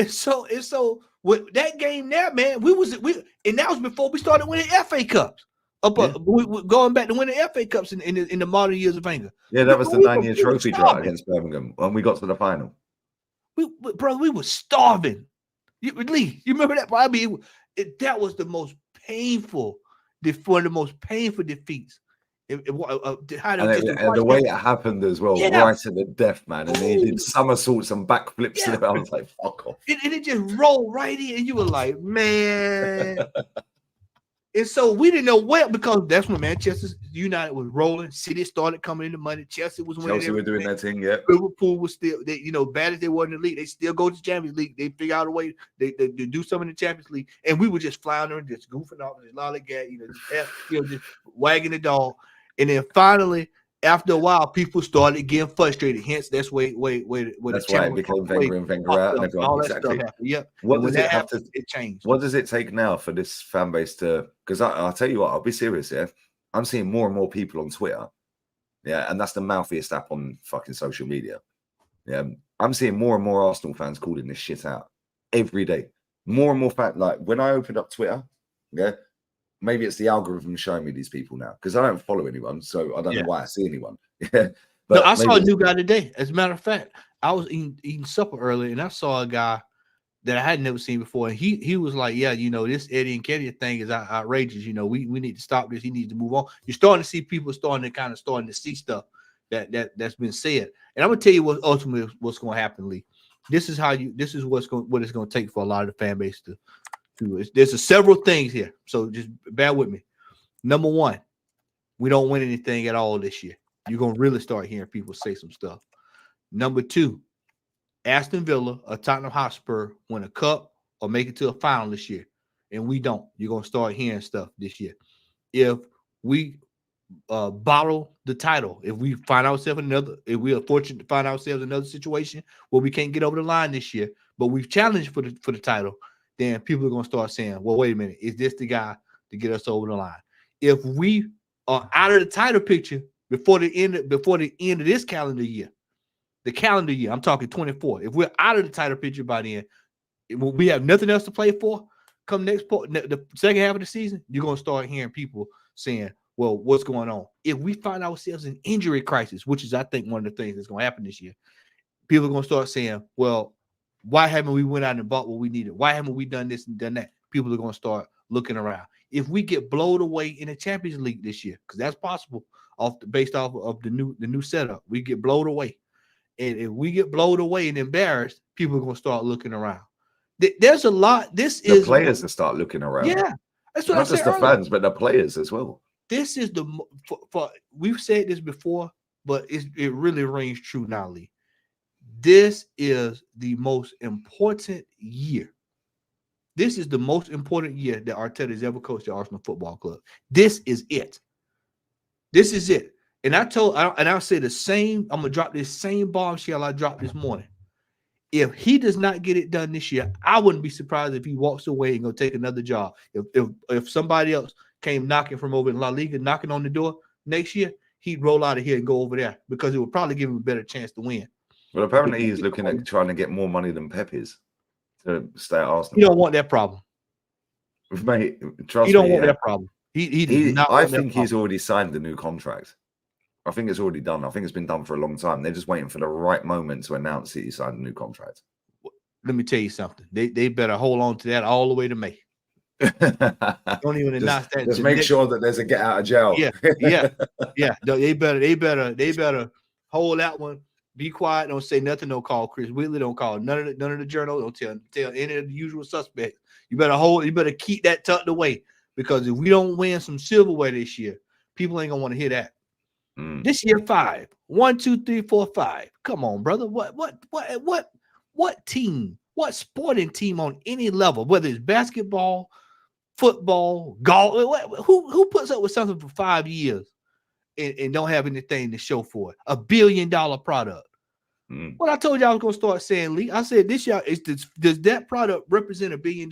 with that game there, man. And that was before we started winning FA Cups. Going back to winning FA Cups in the modern years of Wenger. Yeah, that was the 9-year trophy drought against Birmingham when we got to the final. We were starving. Lee, you remember that? I mean, that was the most painful, one of the most painful defeats. And the way it happened as well, right to the death, man. And they did somersaults and backflips. And I was like, fuck off. And it just rolled right in. And you were like, man. And so we didn't know where, because that's when Manchester United was rolling. City started coming into money. Chelsea was winning. Chelsea were doing their thing, yeah. Liverpool was still, bad as they were in the league, they still go to the Champions League. They figure out a way. They do something in the Champions League. And we were just floundering, just goofing off, just lollygag, just wagging the dog. And then finally, after a while, people started getting frustrated. Hence, that's why it became Wenger and Wenger out. And all that stuff happened. Yep. It changed. What does it take now for this fan base to? Because I'll tell you what, I'll be serious. Yeah, I'm seeing more and more people on Twitter. Yeah, and that's the mouthiest app on fucking social media. Yeah, I'm seeing more and more Arsenal fans calling this shit out every day. More and more fans. Like when I opened up Twitter, yeah. Maybe it's the algorithm showing me these people now, because I don't follow anyone, so I don't know why I see anyone. Yeah, but I saw a new guy today. As a matter of fact, I was eating supper earlier, and I saw a guy that I had never seen before. And he was like, "Yeah, this Eddie and Kenny thing is outrageous. We need to stop this. He needs to move on." You're starting to see people starting to see stuff that's been said. And I'm gonna tell you what ultimately what's going to happen, Lee. This is what it's going to take for a lot of the fan base to. There's several things here, so just bear with me. Number one, we don't win anything at all this year. You're going to really start hearing people say some stuff. Number two, Aston Villa or Tottenham Hotspur win a cup or make it to a final this year, and we don't. You're going to start hearing stuff this year. If we bottle the title, if we are fortunate to find ourselves in another situation where we can't get over the line this year, but we've challenged for the title, then people are going to start saying, well, wait a minute, is this the guy to get us over the line? If we are out of the title picture, before the end of this calendar year. The calendar year, I'm talking 24. If we're out of the title picture by then, we have nothing else to play for. Come the second half of the season, you're gonna start hearing people saying, "Well, what's going on?" If we find ourselves in injury crisis, which is I think one of the things that's gonna happen this year, people are gonna start saying, "Well, why haven't we went out and bought what we needed? Why haven't we done this and done that?" People are gonna start looking around. If we get blown away in the Champions League this year, because that's possible, based off of the new setup, we get blown away. And if we get blown away and embarrassed, people are going to start looking around. There's a lot. The players that start looking around. Yeah, that's what Not I said just the earlier. fans, but the players as well. This is we've said this before, but it really rings true now, Lee. This is the most important year. This is the most important year that Arteta has ever coached the Arsenal Football Club. This is it. This is it. And I'll say the same. I'm gonna drop this same bombshell I dropped this morning. If he does not get it done this year, I wouldn't be surprised if he walks away and go take another job. If somebody else came knocking from over in La Liga, knocking on the door next year, he'd roll out of here and go over there because it would probably give him a better chance to win. Well, apparently he's looking at trying to get more money than Pep is to stay at Arsenal. You don't want that problem, mate. Trust me. You don't want that problem. I think he's already signed the new contract. I think it's already done. I think it's been done for a long time. They're just waiting for the right moment to announce that he signed a new contract. Let me tell you something. They better hold on to that all the way to May. Don't even announce that. Just make sure that there's a get out of jail. Yeah. They better hold that one. Be quiet. Don't say nothing. Don't call Chris Wheatley. Don't call none of the journal. Don't tell any of the usual suspects. You better keep that tucked away, because if we don't win some silverware this year, people ain't gonna want to hear that. This year, 5. 1, 2, 3, 4, 5. Come on, brother. What team? What sporting team on any level, whether it's basketball, football, golf, who puts up with something for 5 years and don't have anything to show for it? $1 billion product. What I told you I was going to start saying, Lee, I said this year, does that product represent $1 billion?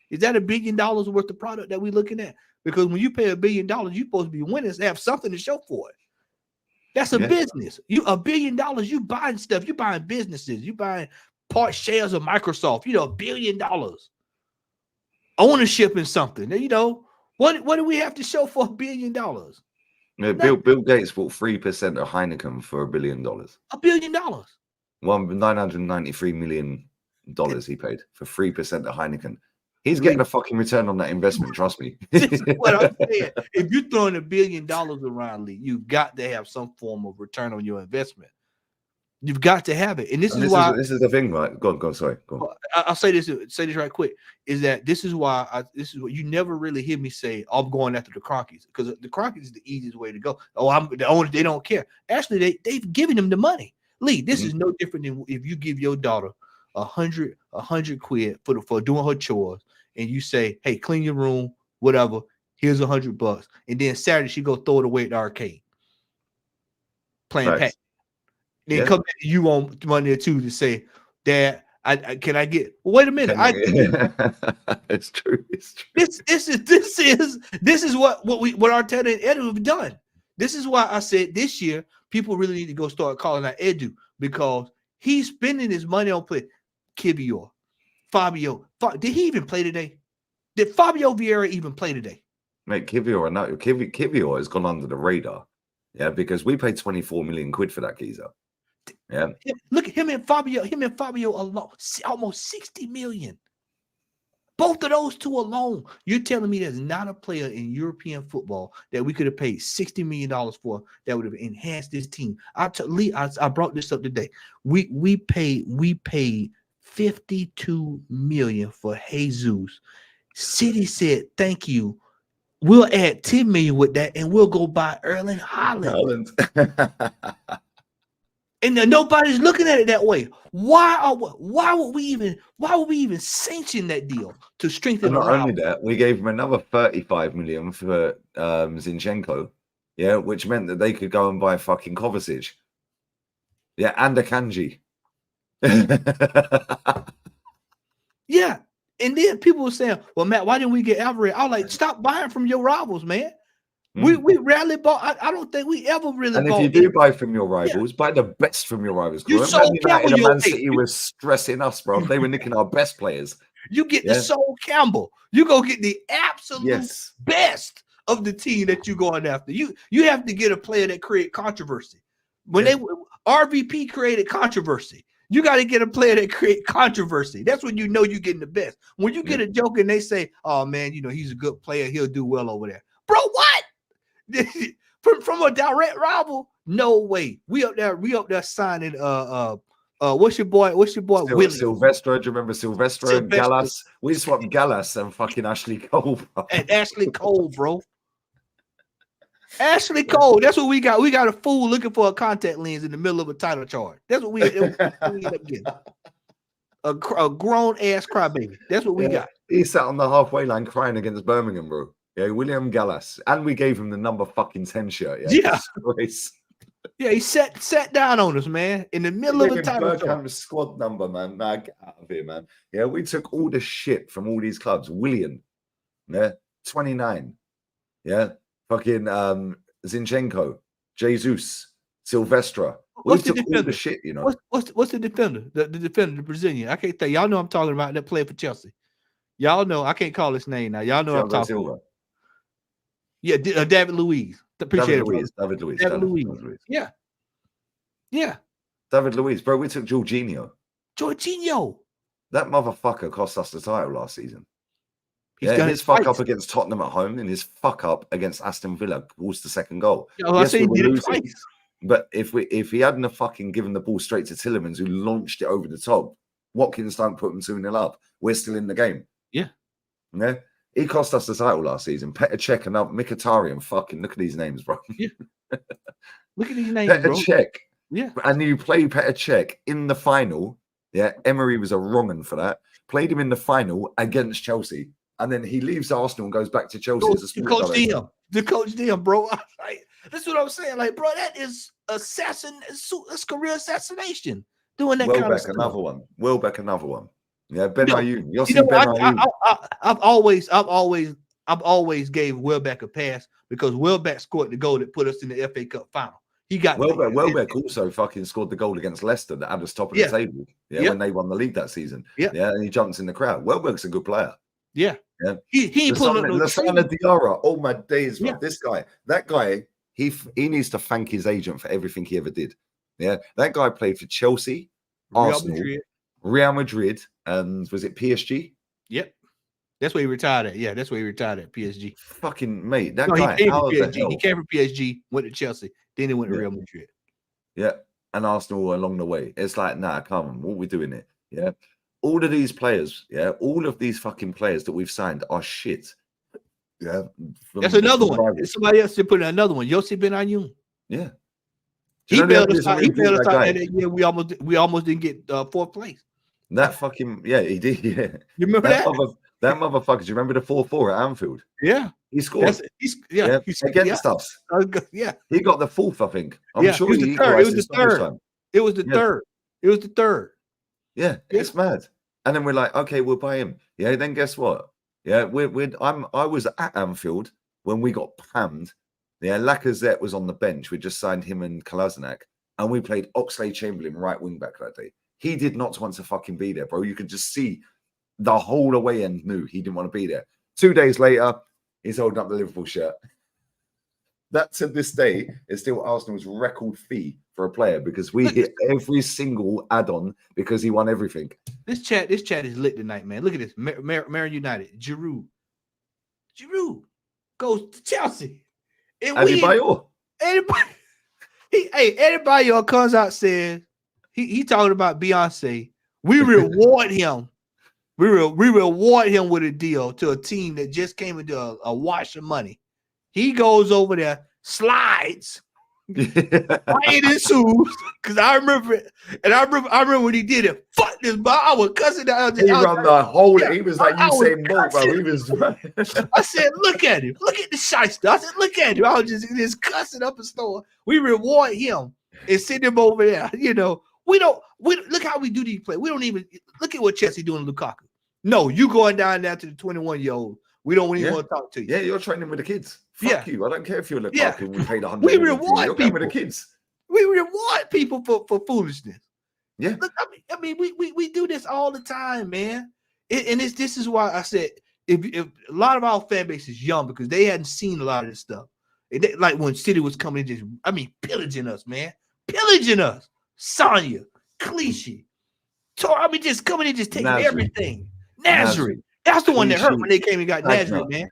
Is that $1 billion worth of product that we're looking at? Because when you pay $1 billion, you're supposed to be winners to have something to show for it. That's a business. $1 billion, you buying stuff, you buying businesses, you buying part shares of Microsoft, $1 billion. Ownership in something. What do we have to show for $1 billion? Yeah, Bill Gates bought 3% of Heineken for $1 billion. $1 billion. $993 million he paid for 3% of Heineken. He's getting a fucking return on that investment. Trust me. This is what I'm saying. If you're throwing $1 billion around, Lee, you've got to have some form of return on your investment. You've got to have it, and this is why this is the thing, right? Go on. Sorry, go on. I'll say this right quick. Is that this is why this is what you never really hear me say. I'm going after the Cronkies, because the Cronkies is the easiest way to go. The owner, they don't care. Actually, they've given them the money. Lee, this is no different than if you give your daughter $100 for doing her chores, and you say, "Hey, clean your room, whatever. Here's $100," and then Saturday she go throw it away at the arcade playing pack. Then come back to you on Monday or Tuesday to say, "Dad, can I get?" Well, wait a minute. It's true. It's true. This is what Arteta and Edu have done. This is why I said this year people really need to go start calling out Edu, because he's spending his money on play. Kivior, Fabio. Did he even play today? Did Fabio Vieira even play today? Mate, Kivior has gone under the radar. Yeah, because we paid 24 million quid for that geezer. Yeah. Look at him and Fabio alone, almost 60 million. Both of those two alone. You're telling me there's not a player in European football that we could have paid $60 million for that would have enhanced this team. I brought this up today. We paid 52 million for Jesus. City said, "Thank you. We'll add 10 million with that, and we'll go buy Erling Haaland." And nobody's looking at it that way. Why would we even sanction that deal to strengthen? Not only that, we gave him another 35 million for Zinchenko, yeah, which meant that they could go and buy fucking Kovacic, yeah, and Akanji. Yeah, and then people were saying, "Well, Matt, why didn't we get Alvarez?" I was like, "Stop buying from your rivals, man. We rarely bought. I don't think we ever really And bought. if you do buy from your rivals, buy the best from your rivals. You Remember sold Man United Campbell, and Man City was stressing us, bro. They were nicking our best players. You get the Sol Campbell. You go get the absolute Yes. best of the team that you're going after. You have to get a player that create controversy. When RVP created controversy, you got to get a player that create controversy. That's when you know you're getting the best. When you get a joke and they say, "Oh man, you know he's a good player. He'll do well over there." Bro, what? from a direct rival? No way. We up there signing what's your boy? Willie? Silvestre. Do you remember Silvestre and Gallas? We swapped Gallas and fucking Ashley Cole. Bro. And Ashley Cole, bro. Ashley Cole. That's what we got. We got a fool looking for a contact lens in the middle of a title charge. That's what we end up getting. A grown ass crybaby. That's what we got. He sat on the halfway line crying against Birmingham, bro. Yeah, William Gallas. And we gave him the number fucking 10 shirt. Yeah. Yeah, he sat down on us, man, in the middle of a title charge. Squad number, man. Nah, get out of here, man. Yeah, we took all the shit from all these clubs. William, 29. Yeah, fucking Zinchenko, Jesus, Silvestre. We took all the shit, you know. What's the defender? The defender, the Brazilian. I can't tell y'all know I'm talking about that player for Chelsea. Y'all know I can't call his name now. Y'all know I'm talking about. Yeah, David Luiz. Appreciate it. David Luiz. Yeah. David Luiz, bro. We took Jorginho. That motherfucker cost us the title last season. His fuck up against Tottenham at home and his fuck up against Aston Villa was the second goal. I say he did it twice. But if he hadn't have fucking given the ball straight to Tielemans, who launched it over the top, Watkins don't put him 2-0 up. We're still in the game. Yeah. He cost us the title last season. Petr Cech and Mkhitaryan. Fucking look at these names, bro. Yeah. Look at these names, bro. Petr Cech. Yeah. And you play Petr Cech in the final. Yeah. Emery was a wrong un for that. Played him in the final against Chelsea. And then he leaves Arsenal and goes back to Chelsea as a sport Coach DM. The Coach DM, bro. That's what I'm saying. Like, bro, that is that's career assassination. Doing that kind of stuff. Welbeck, another one. Yeah, Ben Ayoun. I've always gave Welbeck a pass because Welbeck scored the goal that put us in the FA Cup final. He got Welbeck also fucking scored the goal against Leicester that had us top of the table. Yeah, when they won the league that season. Yeah, and he jumps in the crowd. Welbeck's a good player. Yeah. He pulling the son of Diarra. Oh my days, man. That guy, he needs to thank his agent for everything he ever did. Yeah, that guy played for Chelsea, Arsenal, Real Madrid, and was it PSG? Yep. That's where he retired at. Yeah, that's where he retired at PSG. Fucking mate, that guy. He came from PSG, went to Chelsea, then he went to Real Madrid. Yeah, and Arsenal along the way. It's like, nah, come on, what are we doing here? Yeah. All of these players, all of these fucking players that we've signed are shit. Yeah. That's another one. Somebody else should put in another one. Yossi Ben Ayoun. Yeah. He bailed us out that year. We almost didn't get fourth place. That fucking he did. Yeah. You remember that? That motherfucker. Do you remember the 4-4 at Anfield? Yeah. He scored. Against us. Yeah. He got the fourth, I think. I'm sure it was the third. It was the third. Yeah, it's mad. And then we're like, okay, we'll buy him. Yeah, then guess what? Yeah, I was at Anfield when we got pammed. Yeah, Lacazette was on the bench. We just signed him and Kolasinac, and we played Oxlade-Chamberlain right wing back that day. He did not want to fucking be there, bro. You could just see the whole away end knew he didn't want to be there. 2 days later, he's holding up the Liverpool shirt. That to this day is still Arsenal's record fee for a player because we hit every single add-on because he won everything. This chat is lit tonight, man. Look at this. Man United. Giroud goes to Chelsea. And Adebayor. Adebayor comes out says he talking about Beyonce. We reward him. We reward him with a deal to a team that just came into a wash of money. He goes over there, slides, right in his shoes. Because I remember it. And I remember when he did it. Fuck this, bro. I was cussing out. He run the whole. He was like Usain Bolt, bro. He was. I said, look at him. Look at the shyster. I said, look at him. I was just cussing up a store. We reward him and send him over there. You know, we look how we do these plays. We don't even look at what Chelsea doing to Lukaku. No, you going down there to the 21-year-old We don't even Yeah. want to talk to you. Yeah, you're training with the kids. Fuck you. I don't care if you're Lukaku and we paid 100 We million for you. reward You're going with the people. kids. We reward people for foolishness. Yeah. Look, I mean, we do this all the time, man. This is why I said if a lot of our fan base is young because they hadn't seen a lot of this stuff. Like when City was coming in, pillaging us, man, pillaging us. Sonya, Clichy, just coming in, just taking everything. Nazareth. That's the one that hurt when they came and got Nazareth, man.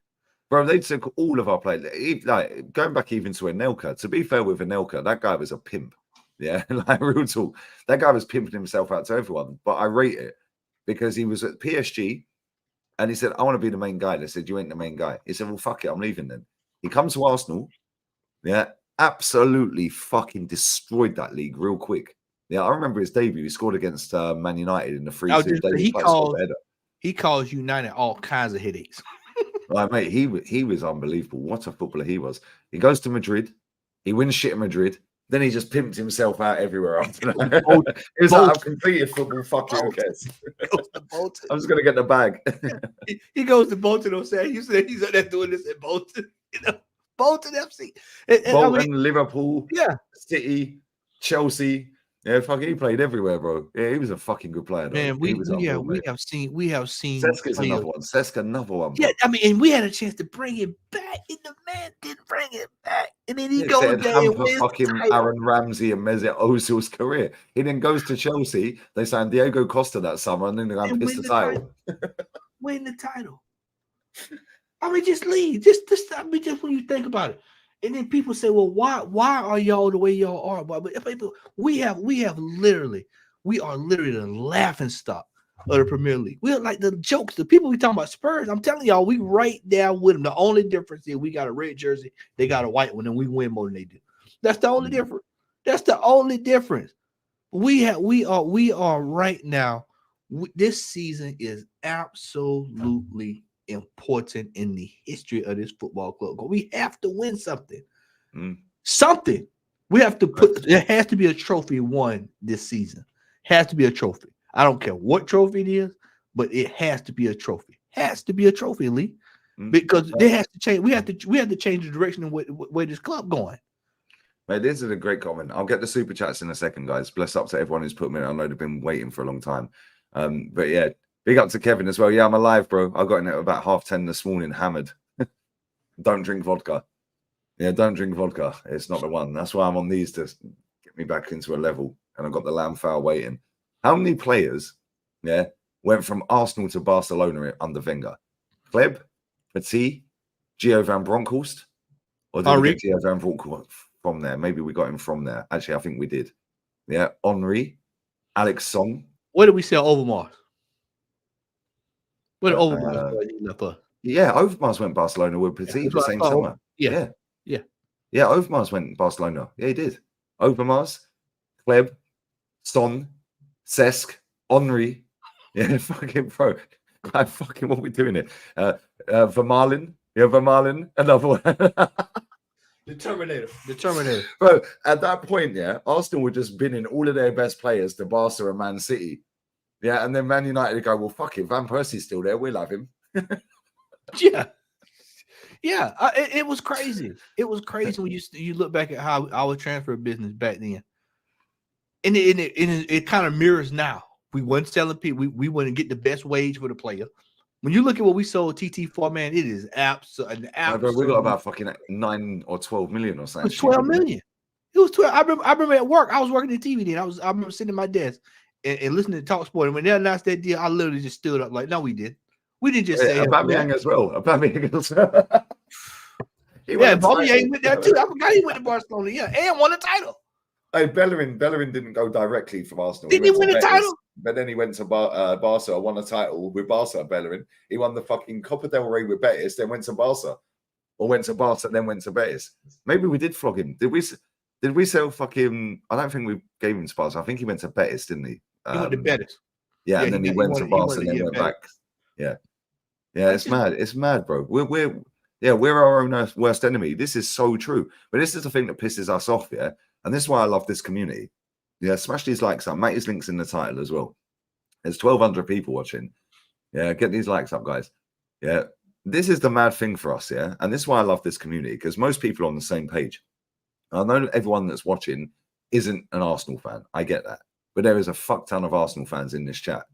Bro, they took all of our players. Like going back even to Anelka. To be fair with Anelka, that guy was a pimp. Yeah, like real talk. That guy was pimping himself out to everyone. But I rate it because he was at PSG and he said, I want to be the main guy. They said, you ain't the main guy. He said, well, fuck it, I'm leaving then. He comes to Arsenal. Yeah, absolutely fucking destroyed that league real quick. Yeah, I remember his debut. He scored against Man United in the 3-2. He calls United all kinds of headaches. Like, mate, he was unbelievable. What a footballer he was. He goes to Madrid. He wins shit in Madrid. Then he just pimped himself out everywhere after that. He was like, I've completed football. Fuck it, who cares? I'm just going to get the bag. he goes to Bolton on Saturday. You said he's out there doing this at Bolton. Bolton FC. Bolton, Liverpool, City, Chelsea. Yeah, fucking he played everywhere, bro. Yeah, he was a fucking good player. Though. Man, we have seen Seska's another one. Seska, another one. Bro. Yeah, and we had a chance to bring it back, and the man didn't bring it back. And then he goes there and wins fucking Aaron Ramsey and Mesut Ozil's career. He then goes to Chelsea. They signed Diego Costa that summer, and then they're going to piss the title. Win the title. Just leave. Just when you think about it. And then people say, well, why are y'all the way y'all are? But we are literally the laughing stock of the Premier League. We're like the jokes, the people we talking about Spurs. I'm telling y'all, we right down with them. The only difference is we got a red jersey, they got a white one, and we win more than they do. That's the only difference. That's the only difference. We are right now. This season is absolutely important in the history of this football club. We have to win something. Something. We have to put. There has to be a trophy won this season. Has to be a trophy. I don't care what trophy it is, but it has to be a trophy. Has to be a trophy, Lee, because it has to change. We have to change the direction of where this club going. Mate, this is a great comment. I'll get the super chats in a second, guys. Bless up to everyone who's put me in. I know they've been waiting for a long time. But yeah, big up to Kevin as well. Yeah, I'm alive, bro. I got in at about 10:30 this morning, hammered. Don't drink vodka. Yeah, don't drink vodka. It's not the one. That's why I'm on these to get me back into a level. And I've got the lamb fowl waiting. How many players, went from Arsenal to Barcelona under Wenger? Kleb, Persie, Gio van Bronckhorst? Or did we get Gio van Bronckhorst from there? Maybe we got him from there. Actually, I think we did. Yeah, Henry, Alex Song. Where did we sell Overmars? Where did Overmars Yeah, Overmars went Barcelona with Persie the same summer. Yeah. Overmars went Barcelona. Yeah, he did. Overmars, Kleb, Son, Cesc, Henry. Yeah, fucking bro. Like, fucking what we doing here? Vermaelen. Yeah, Vermaelen. Another one. The Terminator. Bro, at that point, Arsenal were just binning all of their best players to Barca and Man City. Yeah, and then Man United go, well, fuck it. Van Persie's still there. We'll have him. Yeah. It was crazy. It was crazy when you look back at how our transfer business back then. And it kind of mirrors now. We weren't selling people. We wouldn't get the best wage for the player. When you look at what we sold TT for, man, it is absolute. We got about fucking 9 or 12 million or something. It was 12 million. It was 12. I remember at work. I was working at TV then. I remember sitting at my desk and listening to Talk Sport. And when they announced that deal, I literally just stood up like, no, we did. We didn't just say Aubameyang as well. Aubameyang as well. Aubameyang went there too. I forgot he went to Barcelona. Yeah, and won a title. Hey, Bellerin didn't go directly from Arsenal. Didn't he win a title? But then he went to Barca, won a title with Barca. Bellerin. He won the fucking Copa del Rey with Betis, then went to Barca, or went to Barca, then went to Betis. Maybe we did flog him. Did we sell fucking? I don't think we gave him to Barca. I think he went to Betis, didn't he? He went to Betis. Yeah, and then he went to Barca, and then went back. Yeah, it's mad. It's mad, bro. We're our own worst enemy. This is so true. But this is the thing that pisses us off, and this is why I love this community. Yeah, smash these likes up. Mate, his link's in the title as well. There's 1,200 people watching. Yeah, get these likes up, guys. Yeah, this is the mad thing for us, yeah? And this is why I love this community, because most people are on the same page. I know that everyone that's watching isn't an Arsenal fan. I get that. But there is a fuck ton of Arsenal fans in this chat.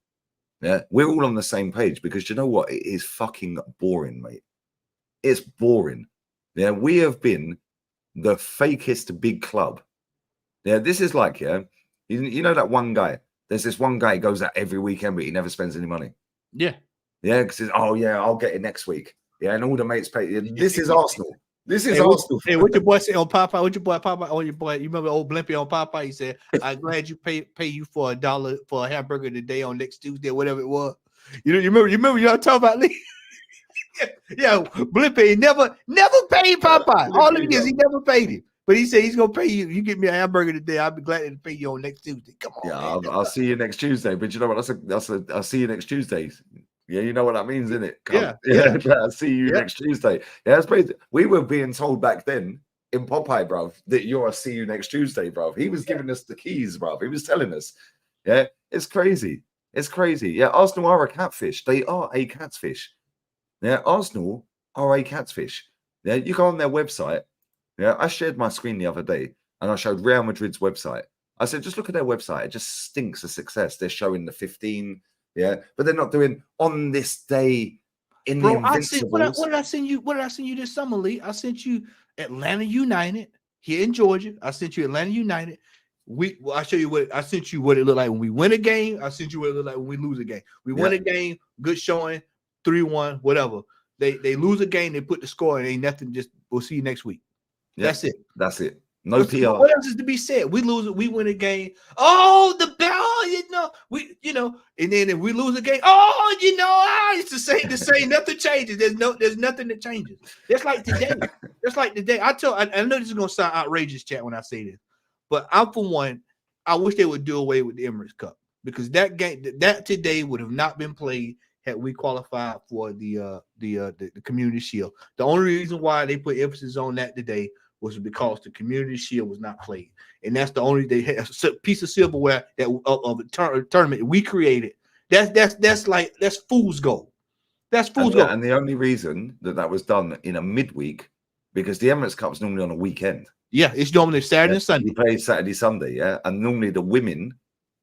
Yeah, we're all on the same page because you know what? It is fucking boring, mate. It's boring. Yeah, we have been the fakest big club. Yeah, this is like, yeah, you know that one guy. There's this one guy who goes out every weekend, but he never spends any money. Yeah. Yeah, because oh yeah, I'll get it next week. Yeah, and all the mates pay. This is Arsenal. This is Arsenal. Hey, what your boy say on Popeye? What your boy Popeye? Oh, your boy, you remember old Blimpy on Popeye? He said, "I'm glad you pay you for $1 for a hamburger today on next Tuesday, whatever it was." You remember y'all talking about Lee? Yeah, Blimpy never paid Popeye. All it is, he never paid him. But he said he's gonna pay you. You get me a hamburger today, I'll be glad to pay you on next Tuesday. Come on, yeah, I'll see you next Tuesday. But you know what? I'll see you next Tuesday. Yeah, you know what that means, isn't it? Yeah. I'll see you next Tuesday. Yeah, that's crazy. We were being told back then in Popeye, bruv, that you're a see you next Tuesday, bruv. He was giving us the keys, bruv. He was telling us. Yeah, it's crazy. It's crazy. Yeah, Arsenal are a catfish. They are a catfish. Yeah, Arsenal are a catfish. Yeah, you go on their website. Yeah, I shared my screen the other day and I showed Real Madrid's website. I said, just look at their website. It just stinks of success. They're showing the 15. Yeah, but they're not doing on this day in the Invincibles. What did I send you? What did I send you this summer, Lee? I sent you Atlanta United here in Georgia. I sent you Atlanta United. I show you what I sent you. What it looked like when we win a game. I sent you what it looked like when we lose a game. We win a game, good showing, 3-1, whatever. They lose a game, they put the score, and ain't nothing. Just we'll see you next week. That's it. That's it. No PR. What else is to be said? We lose it, we win a game. Oh, the bell, and then if we lose a game, it's the same. Nothing changes. There's nothing that changes. Just like today. I know this is gonna sound outrageous, chat, when I say this, but I'm for one. I wish they would do away with the Emirates Cup because that game that today would have not been played had we qualified for the Community Shield. The only reason why they put emphasis on that today was because the Community Shield was not played, and that's the only they had a piece of silverware that of a tournament we created. That's fool's gold. That's fool's gold. And the only reason that was done in a midweek because the Emirates Cup is normally on a weekend. Yeah, it's normally Saturday and Sunday. You play Saturday, Sunday, yeah, and normally the women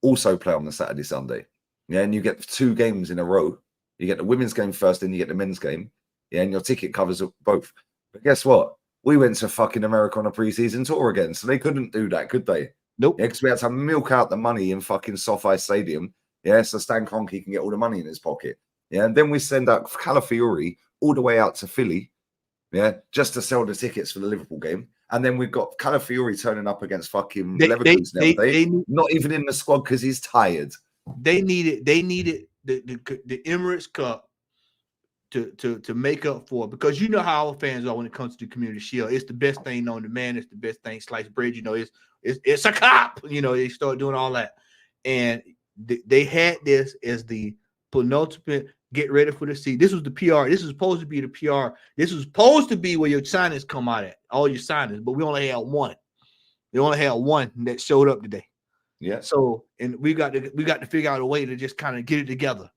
also play on the Saturday, Sunday. Yeah, and you get 2 games in a row. You get the women's game first, then you get the men's game. Yeah, and your ticket covers both. But guess what? We went to fucking America on a preseason tour again, so they couldn't do that, could they? Nope. Yeah, because we had to milk out the money in fucking SoFi Stadium. Yeah, so Stan Kroenke can get all the money in his pocket. Yeah, and then we send out Calafiori all the way out to Philly. Yeah, just to sell the tickets for the Liverpool game. And then we've got Calafiori turning up against fucking Leverkusen the other day. Not even in the squad because he's tired. They needed the Emirates Cup to make up for it because you know how our fans are when it comes to the Community Shield. It's the best thing on demand. It's the best thing, sliced bread. It's a cop. They start doing all that, and they had this as the penultimate. Get ready for the season. This was the PR. This was supposed to be the PR. This was supposed to be where your signings come out at, all your signings, but we only had one. They only had one that showed up today. Yeah. So, and we got to figure out a way to just kind of get it together.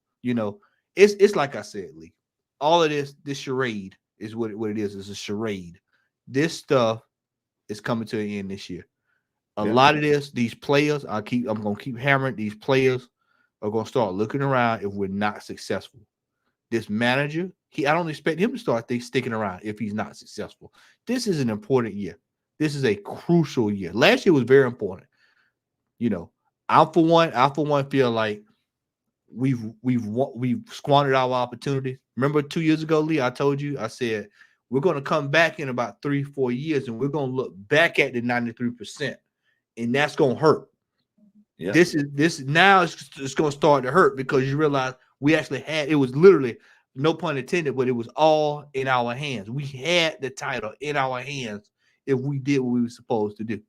It's like I said, Lee. All of this charade is what it is. It's a charade. This stuff is coming to an end this year. A lot of these players, I'm gonna keep hammering. These players are gonna start looking around if we're not successful. This manager, I don't expect him to start sticking around if he's not successful. This is an important year. This is a crucial year. Last year was very important. I for one feel like we've squandered our opportunity. Remember 2 years ago, Lee, I told you, I said we're going to come back in about 3-4 years and we're going to look back at the 93%, and that's going to hurt. Yeah. This now it's going to start to hurt because you realize we actually had, it was literally, no pun intended, but it was all in our hands. We had the title in our hands if we did what we were supposed to do.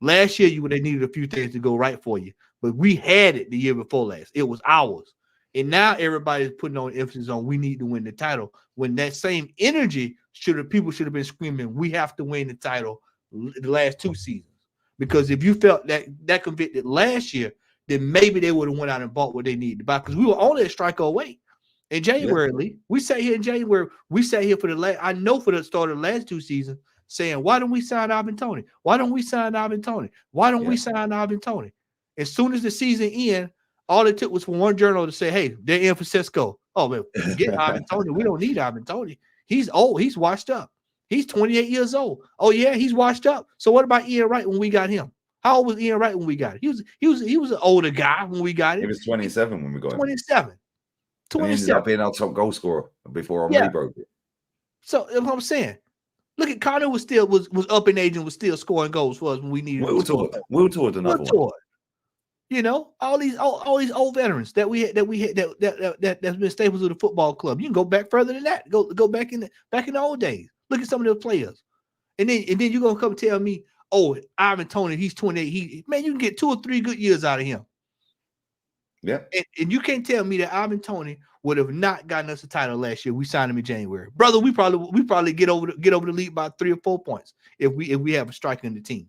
Last year, they needed a few things to go right for you, but we had it the year before last. It was ours. And now everybody's putting on emphasis on we need to win the title. When that same energy people should have been screaming, we have to win the title the last 2 seasons. Because if you felt that convicted last year, then maybe they would have went out and bought what they needed to buy because we were only a strike away. In January, Lee, we sat here in January. We sat here for the last. I know for the start of the last 2 seasons, saying, "Why don't we sign Ivan Toney? Why don't we sign Ivan Toney? Why don't we sign Ivan Toney?" As soon as the season ended, all it took was for one journal to say, "Hey, they're in for Cisco." Oh, man, forget Ivan Toney. We don't need Ivan Toney. He's old. He's washed up. He's 28 years old. Oh yeah, he's washed up. So what about Ian Wright when we got him? How old was Ian Wright when we got him? He was an older guy when we got him. He was 27 when we got him. 27. And he ended up being our top goal scorer before Henry broke it. So that's what I'm saying. Look at Connor was up in age and was still scoring goals for us when we needed. Will Tord another one. You know, all these old veterans that that's been staples of the football club. You can go back further than that. Go back in the old days. Look at some of those players, and then you're gonna come tell me, oh, Ivan Toney, he's 28. Man, you can get 2 or 3 good years out of him. Yeah, and you can't tell me that Ivan Toney would have not gotten us a title last year. We signed him in January, brother. We probably get over the lead by 3 or 4 points if we have a striker in the team.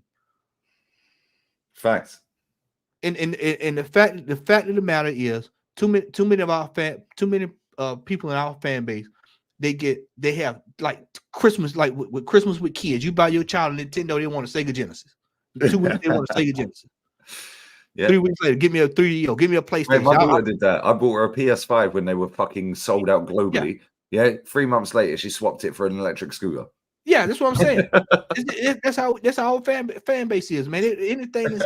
Facts. And the fact of the matter is, too many people in our fan base, they have like Christmas, like with Christmas with kids. You buy your child a Nintendo, they want a Sega Genesis. 2 weeks they want a Sega Genesis. Yeah. 3 weeks later, give me a 3D, give me a PlayStation. Mate, my daughter did that. I bought her a PS5 when they were fucking sold out globally. Yeah, 3 months later, she swapped it for an electric scooter. Yeah, that's what I'm saying. That's how our fan base is, man. Anything is,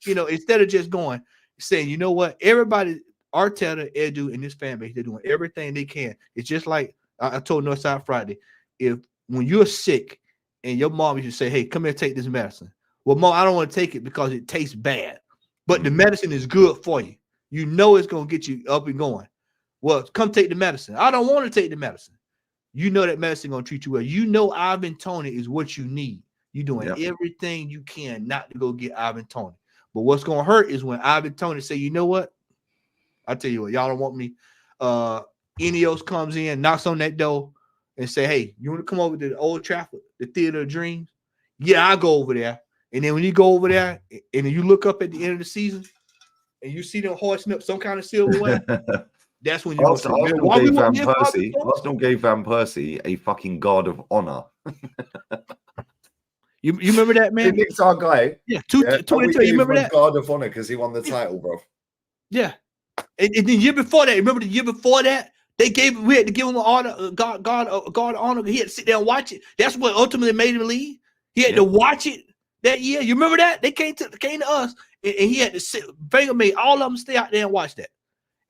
instead of just saying, you know what, everybody, Arteta, Edu, and this fan base, they're doing everything they can. It's just like I told Northside Friday, when you're sick and your mom used to say, hey, come here, take this medicine. Well, Mom, I don't want to take it because it tastes bad, but the medicine is good for you. You know it's going to get you up and going. Well, come take the medicine. I don't want to take the medicine. You know that medicine going to treat you well. You know Ivan Toney is what you need. You're doing everything you can not to go get Ivan Toney. But what's going to hurt is when Ivan Toney say, you know what? I tell you what, y'all don't want me. Ineos comes in, knocks on that door, and say, hey, you want to come over to the Old Trafford, the Theater of Dreams? Yeah, I'll go over there. And then when you go over there and then you look up at the end of the season and you see them hoisting up some kind of silverware, that's when you Arsenal gave Van Persie a fucking guard of honor. You remember that, man? It's our guy. Yeah, 2022. You remember that? Guard of honor because he won the title, bro. Yeah. And the year before that, remember the year before that? We had to give him an honor, guard honor. He had to sit there and watch it. That's what ultimately made him leave. He had to watch it that year. You remember that? They came to us, and he had to sit. Wenger made all of them stay out there and watch that.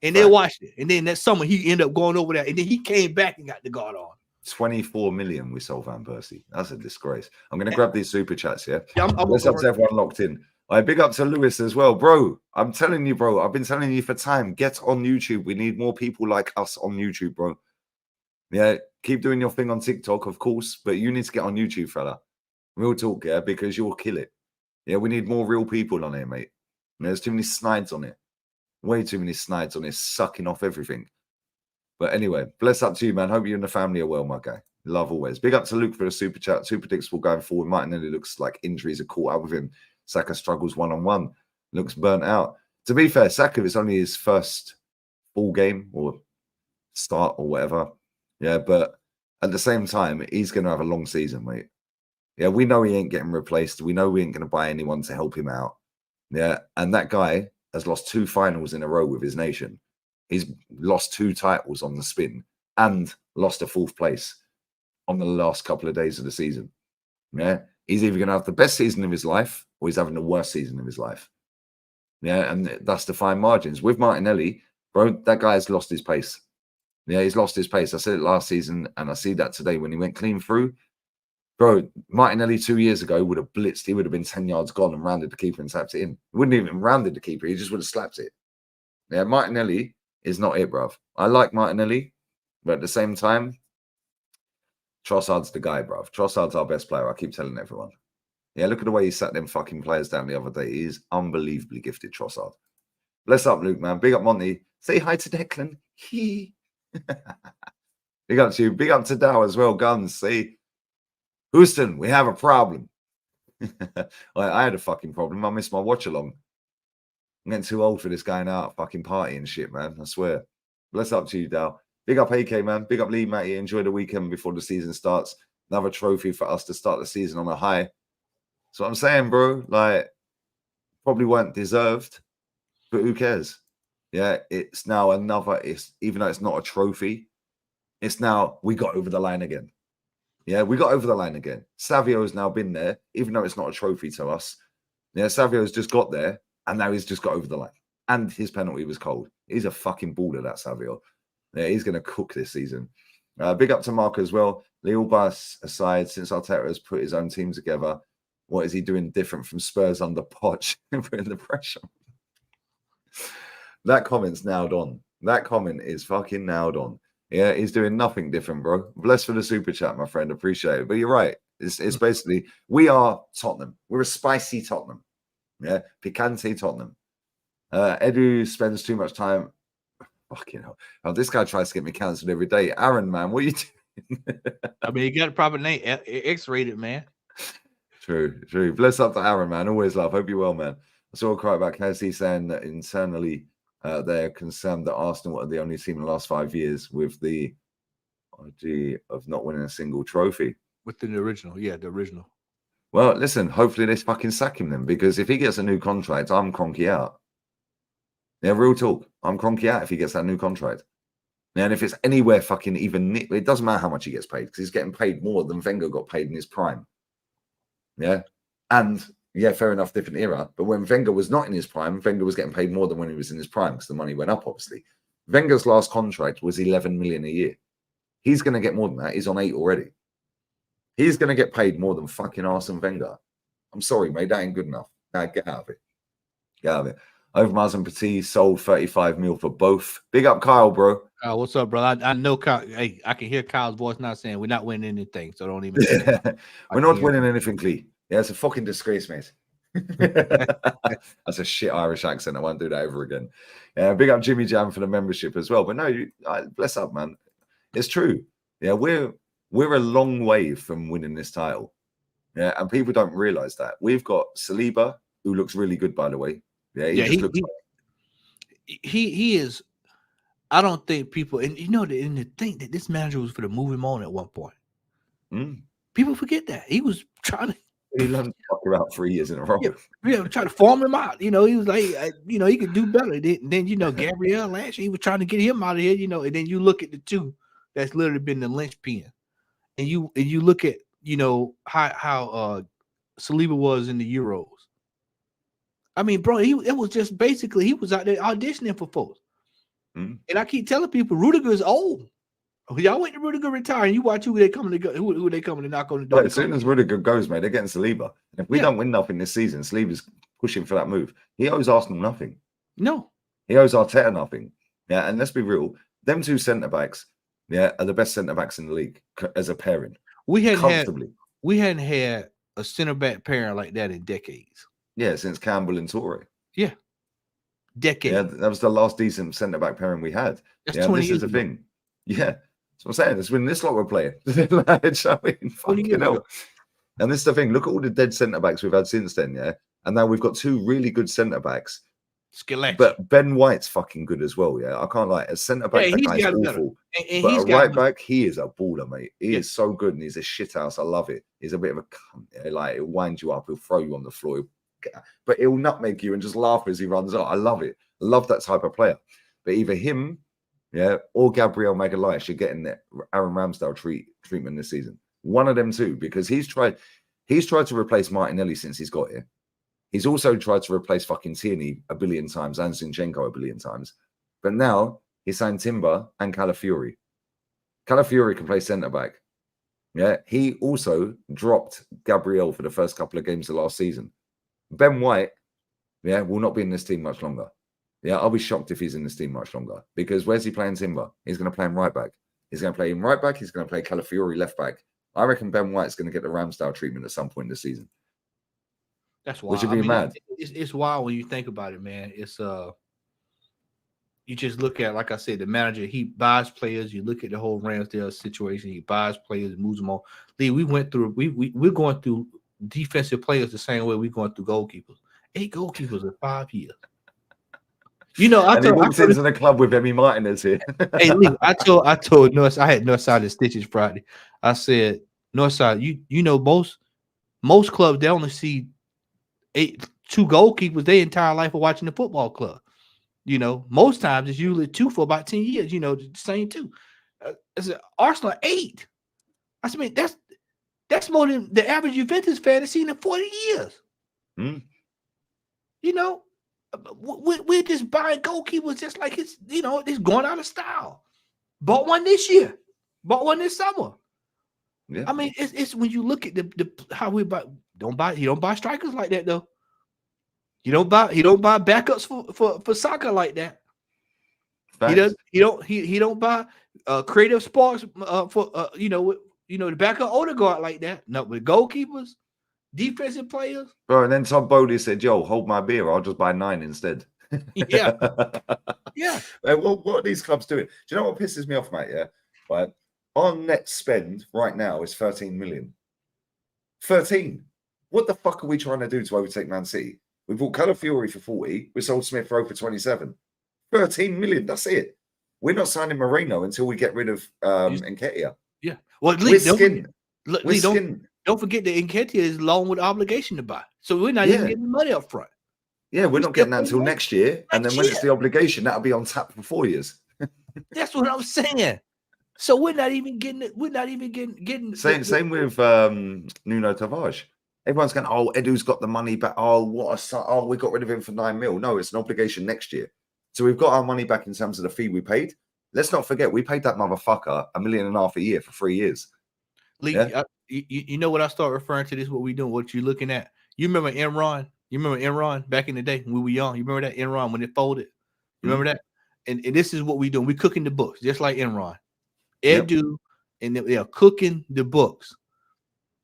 And they watched it. And then that summer, he ended up going over there. And then he came back and got the guard on. 24 million we sold Van Persie. That's a disgrace. I'm going to grab these super chats, yeah? Let's have everyone locked in. All right, big up to Lewis as well. Bro, I'm telling you, bro. I've been telling you for time. Get on YouTube. We need more people like us on YouTube, bro. Yeah, keep doing your thing on TikTok, of course. But you need to get on YouTube, fella. Real talk, yeah? Because you'll kill it. Yeah, we need more real people on here, mate. There's too many snides on it. Way too many snides on it, sucking off everything. But anyway, bless up to you, man. Hope you and the family are well, my guy. Love always. Big up to Luke for the super chat. Too predictable going forward. Martinelli looks like injuries are caught up with him. Saka struggles one-on-one. Looks burnt out. To be fair, Saka is only his first full game or start or whatever. Yeah, but at the same time, he's going to have a long season, mate. Yeah, we know he ain't getting replaced. We know we ain't going to buy anyone to help him out. Yeah, and that guy has lost 2 finals in a row with his nation. He's lost 2 titles on the spin and lost a 4th place on the last couple of days of the season. Yeah, he's either going to have the best season of his life or he's having the worst season of his life. Yeah, and that's the fine margins. With Martinelli, bro, that guy has lost his pace. Yeah, he's lost his pace. I said it last season, and I see that today when he went clean through. Bro, Martinelli 2 years ago would have blitzed. He would have been 10 yards gone and rounded the keeper and slapped it in. He wouldn't even rounded the keeper. He just would have slapped it. Yeah, Martinelli is not it, bruv. I like Martinelli, but at the same time, Trossard's the guy, bruv. Trossard's our best player. I keep telling everyone. Yeah, look at the way he sat them fucking players down the other day. He is unbelievably gifted, Trossard. Bless up, Luke, man. Big up, Monty. Say hi to Declan. Big up to you. Big up to Dow as well, Guns. See? Houston, we have a problem. I had a fucking problem. I missed my watch along. I'm getting too old for this going out fucking party and shit, man. I swear. Bless up to you, Dow. Big up AK, man. Big up Lee, Matty. Enjoy the weekend before the season starts. Another trophy for us to start the season on a high. So I'm saying, bro, like, probably weren't deserved, but who cares? Yeah, it's now even though it's not a trophy, it's now we got over the line again. Yeah, we got over the line again. Savio has now been there, even though it's not a trophy to us. Yeah, Savio's just got there, and now he's just got over the line. And his penalty was cold. He's a fucking baller, that Savio. Yeah, he's going to cook this season. Big up to Mark as well. Leo Bass aside, since Arteta has put his own team together, what is he doing different from Spurs under Poch? Putting the pressure. That comment's nailed on. That comment is fucking nailed on. Yeah, he's doing nothing different, bro. Bless for the super chat, my friend. Appreciate it. But you're right. It's basically, we are Tottenham. We're a spicy Tottenham. Yeah, picante Tottenham. Edu spends too much time. Fucking hell. Oh, this guy tries to get me cancelled every day. Aaron, man, what are you doing? I mean, you got a proper name, X-rated, man. True. Bless up to Aaron, man. Always love. Hope you're well, man. I saw a quote about Casey saying that internally they're concerned that Arsenal are the only team in the last 5 years with the idea of not winning a single trophy. Within the original. Yeah, the original. Well, listen, hopefully they fucking sack him then, because if he gets a new contract, I'm cronky out. Yeah, real talk. I'm cronky out if he gets that new contract. And if it's anywhere fucking even, it doesn't matter how much he gets paid, because he's getting paid more than Wenger got paid in his prime. Yeah. And yeah, fair enough, different era. But when Wenger was not in his prime, Wenger was getting paid more than when he was in his prime, because the money went up, obviously. Wenger's last contract was 11 million a year. He's going to get more than that. He's on 8 already. He's going to get paid more than fucking Arsene Wenger. I'm sorry, mate. That ain't good enough. Nah, get out of it. Get out of it. Overmars and Petit sold 35 mil for both. Big up Kyle, bro. What's up, bro? I know Kyle. Hey, I can hear Kyle's voice not saying we're not winning anything, so don't even. We're not winning anything, Clee. Yeah, it's a fucking disgrace, mate. That's a shit Irish accent. I won't do that ever again. Big up Jimmy Jam for the membership as well. But no, bless up, man. It's true. Yeah, we're a long way from winning this title. Yeah, and people don't realize that. We've got Saliba, who looks really good, by the way. Yeah, he is. I don't think people, and you know, and to think that this manager was for to move him on at one point. People forget that he was trying to. He let him fuck about 3 years in a row. Yeah, trying to farm him out. You know, he was like, you know, he could do better. Then you know, Gabriel last year, he was trying to get him out of here. You know, and then you look at the two that's literally been the linchpin, and you look at, you know, how Saliba was in the Euros. I mean, bro, it was just basically he was out there auditioning for folks. And I keep telling people, Rudiger is old. Y'all wait to Rudiger retire, and you watch who they coming to go, who they coming to knock on the door. But as soon as Rudiger goes, mate, they're getting Saliba. And if we don't win nothing this season, Saliba's pushing for that move. He owes Arsenal nothing. No, he owes Arteta nothing. Yeah, and let's be real, them two centre backs, are the best centre backs in the league as a pairing. We hadn't had a centre back pairing like that in decades. Yeah, since Campbell and Toure. Yeah. Decade. Yeah, that was the last decent centre back pairing we had. That's 20 this years is the ago. thing. Yeah, that's what I'm saying. It's when this lot we're playing. Fucking hell. And this is the thing. Look at all the dead centre backs we've had since then. Yeah, and now we've got 2 really good centre backs. Skeleton. But Ben White's fucking good as well. Yeah, I can't lie. As centre back, that guy's awful. But a right back, he is a baller, mate. He is so good, and he's a shithouse. I love it. He's a bit of a cunt. Yeah? Like, he'll wind you up. He'll throw you on the floor. But he'll nutmeg you and just laugh as he runs out. I love it. I love that type of player. But either him, or Gabriel Magalhaes, you're getting the Aaron Ramsdale treatment this season. One of them two, because he's tried to replace Martinelli since he's got here. He's also tried to replace fucking Tierney a billion times and Zinchenko a billion times. But now he's signed Timber and Calafiori. Calafiori can play centre back. Yeah, he also dropped Gabriel for the first couple of games of last season. Ben White, will not be in this team much longer. Yeah, I'll be shocked if he's in this team much longer, because where's he playing Timber? He's going to play him right back. He's going to play him right back. He's going to play Calafiori left back. I reckon Ben White's going to get the Ramsdale treatment at some point this season. That's wild. Which would be mad. It's wild when you think about it, man. It's you just look at, like I said, the manager, he buys players. You look at the whole Ramsdale situation. He buys players, moves them on. Lee, we're going through defensive players the same way we're going through goalkeepers. 8 goalkeepers in 5 years. You know, And he walks into the club with Emmy Martinez here. Hey, Lee, I told Northside, I had Northside and Stitches Friday. I said, Northside, you know, most clubs, they only see two goalkeepers their entire life of watching the football club. You know, most times it's usually two for about 10 years, you know, the same two. I said, Arsenal 8. I said, man, that's more than the average Juventus fan has seen in 40 years. Hmm. You know, we're just buying goalkeepers just like it's, you know, it's going out of style. Bought one this year, bought one this summer. Yeah. I mean, it's when you look at the how we buy, you don't buy strikers like that though. He don't buy backups for soccer like that. Facts. He don't buy creative sparks for the backup Odegaard like that. No, with goalkeepers, defensive players. Bro, and then Tom Bowley said, "Yo, hold my beer. I'll just buy 9 instead." Yeah, yeah. What are these clubs doing? Do you know what pisses me off, mate? Yeah, right. Our net spend right now is 13 million. 13. What the fuck are we trying to do to overtake Man City? We bought Calafiori for 40. We sold Smith Rowe for 27. 13 million. That's it. We're not signing Moreno until we get rid of Nketiah. Yeah. Well, Lee, don't forget that Nketiah is long with obligation to buy. So we're not even getting the money up front. Yeah, we're not getting that until next year. And then when it's the obligation, that'll be on tap for 4 years. That's what I'm saying. So we're not even getting it. We're not even getting same with Nuno Tavares. Everyone's going, oh, Edu's got the money back. Oh, we got rid of him for 9 mil. No, it's an obligation next year. So we've got our money back in terms of the fee we paid. Let's not forget, we paid that motherfucker $1.5 million a year for 3 years. Lee, yeah? You know what I start referring to this? What we doing? What you looking at? You remember Enron? You remember Enron back in the day when we were young? You remember that Enron when it folded? You remember that? And this is what we doing. We cooking the books just like Enron. Edu, and they're cooking the books.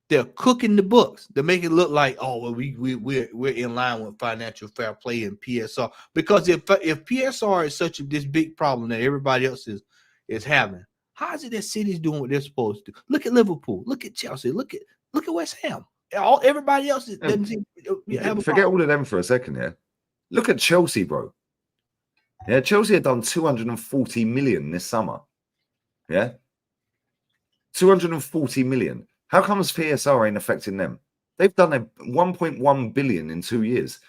They're cooking the books. They make it look like, oh, well, we're in line with financial fair play and PSR. Because if PSR is this big problem that everybody else is having, how is it that City's doing what they're supposed to do? Look at Liverpool. Look at Chelsea. Look at West Ham. Everybody else doesn't seem have a forget all of them for a second. Yeah, look at Chelsea, bro. Yeah, Chelsea had done 240 million this summer. Yeah, 240 million. How comes PSR ain't affecting them? They've done a 1.1 billion in 2 years.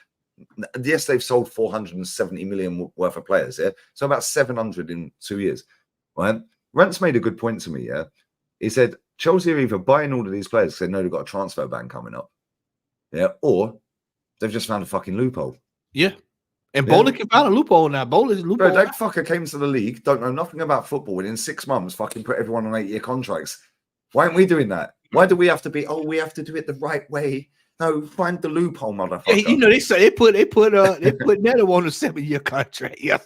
Yes, they've sold 470 million worth of players. Yeah, so about 700 in 2 years. Right? Rance made a good point to me. Yeah, he said Chelsea are either buying all of these players because they know they've got a transfer ban coming up. Yeah, or they've just found a fucking loophole. Yeah. And Bowler can find a loophole now. Bowler's loophole. Bro, that fucker came to the league, don't know nothing about football, and in 6 months fucking put everyone on 8-year contracts. Why aren't we doing that? Why do we have to be, we have to do it the right way? No, find the loophole, motherfucker. Yeah, you know, they put Neto on a 7-year contract. Yeah.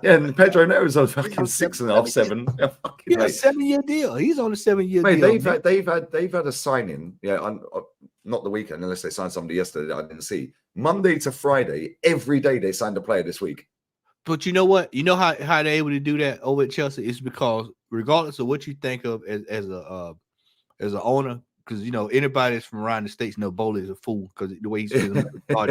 And Pedro Neto's on fucking 6.5, 7. Yeah, 7-year deal. He's on a 7-year deal. They've had a signing, not the weekend, unless they signed somebody yesterday that I didn't see. Monday to Friday, every day they signed a player this week. But you know what? You know how they're able to do that over at Chelsea? It's because regardless of what you think of as an owner, because anybody that's from around the States know Bowler is a fool because the way he's feeling. I'm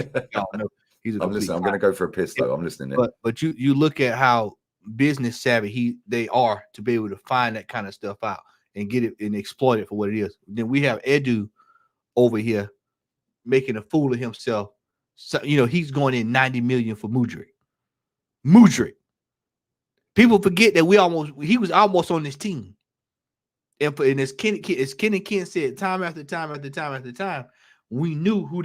listening. I'm going to go for a piss though. I'm listening. But you look at how business savvy they are to be able to find that kind of stuff out and get it and exploit it for what it is. Then we have Edu over here making a fool of himself. So he's going in 90 million for Mudryk. People forget that he was almost on this team. And as Ken and Ken said, time after time after time after time, we know who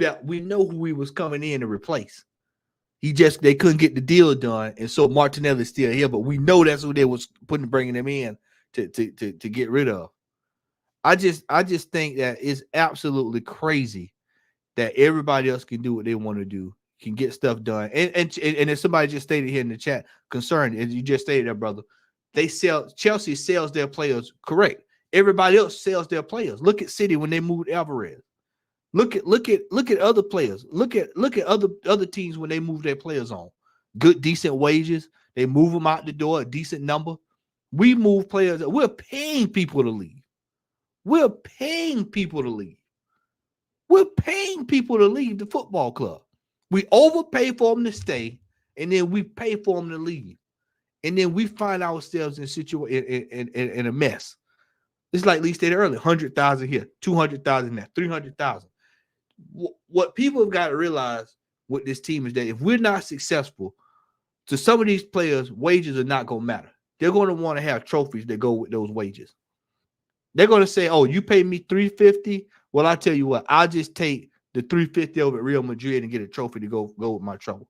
we was coming in to replace. They couldn't get the deal done, and so Martinelli's still here, but we know that's who they was bringing him in to get rid of. I just think that it's absolutely crazy that everybody else can do what they want to do, can get stuff done. And as somebody just stated here in the chat, concerned, as you just stated there, brother, Chelsea sells their players, correct. Everybody else sells their players. Look at City when they moved Alvarez. Look at other players. Look at other teams when they move their players on. Good, decent wages. They move them out the door, a decent number. We move players. We're paying people to leave. We're paying people to leave the football club. We overpay for them to stay, and then we pay for them to leave, and then we find ourselves in a mess. It's like Lee stated earlier: 100,000 here, 200,000 there, 300,000. What people have got to realize with this team is that if we're not successful, to some of these players, wages are not going to matter. They're going to want to have trophies that go with those wages. They're going to say, "Oh, you pay me $350. Well, I tell you what, I'll just take the $350 over at Real Madrid and get a trophy to go with my trouble."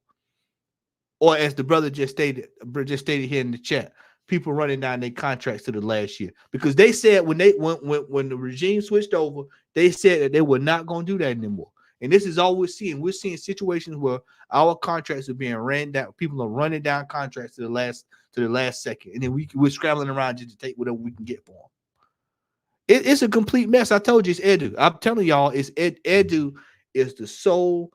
Or as the brother just stated here in the chat, people running down their contracts to the last year because they said when the regime switched over, they said that they were not going to do that anymore. And this is all we're seeing. We're seeing situations where our contracts are being ran down. People are running down contracts to the last second, and then we're scrambling around just to take whatever we can get for them. It's a complete mess. I told you it's Edu. I'm telling y'all, it's Edu is the sole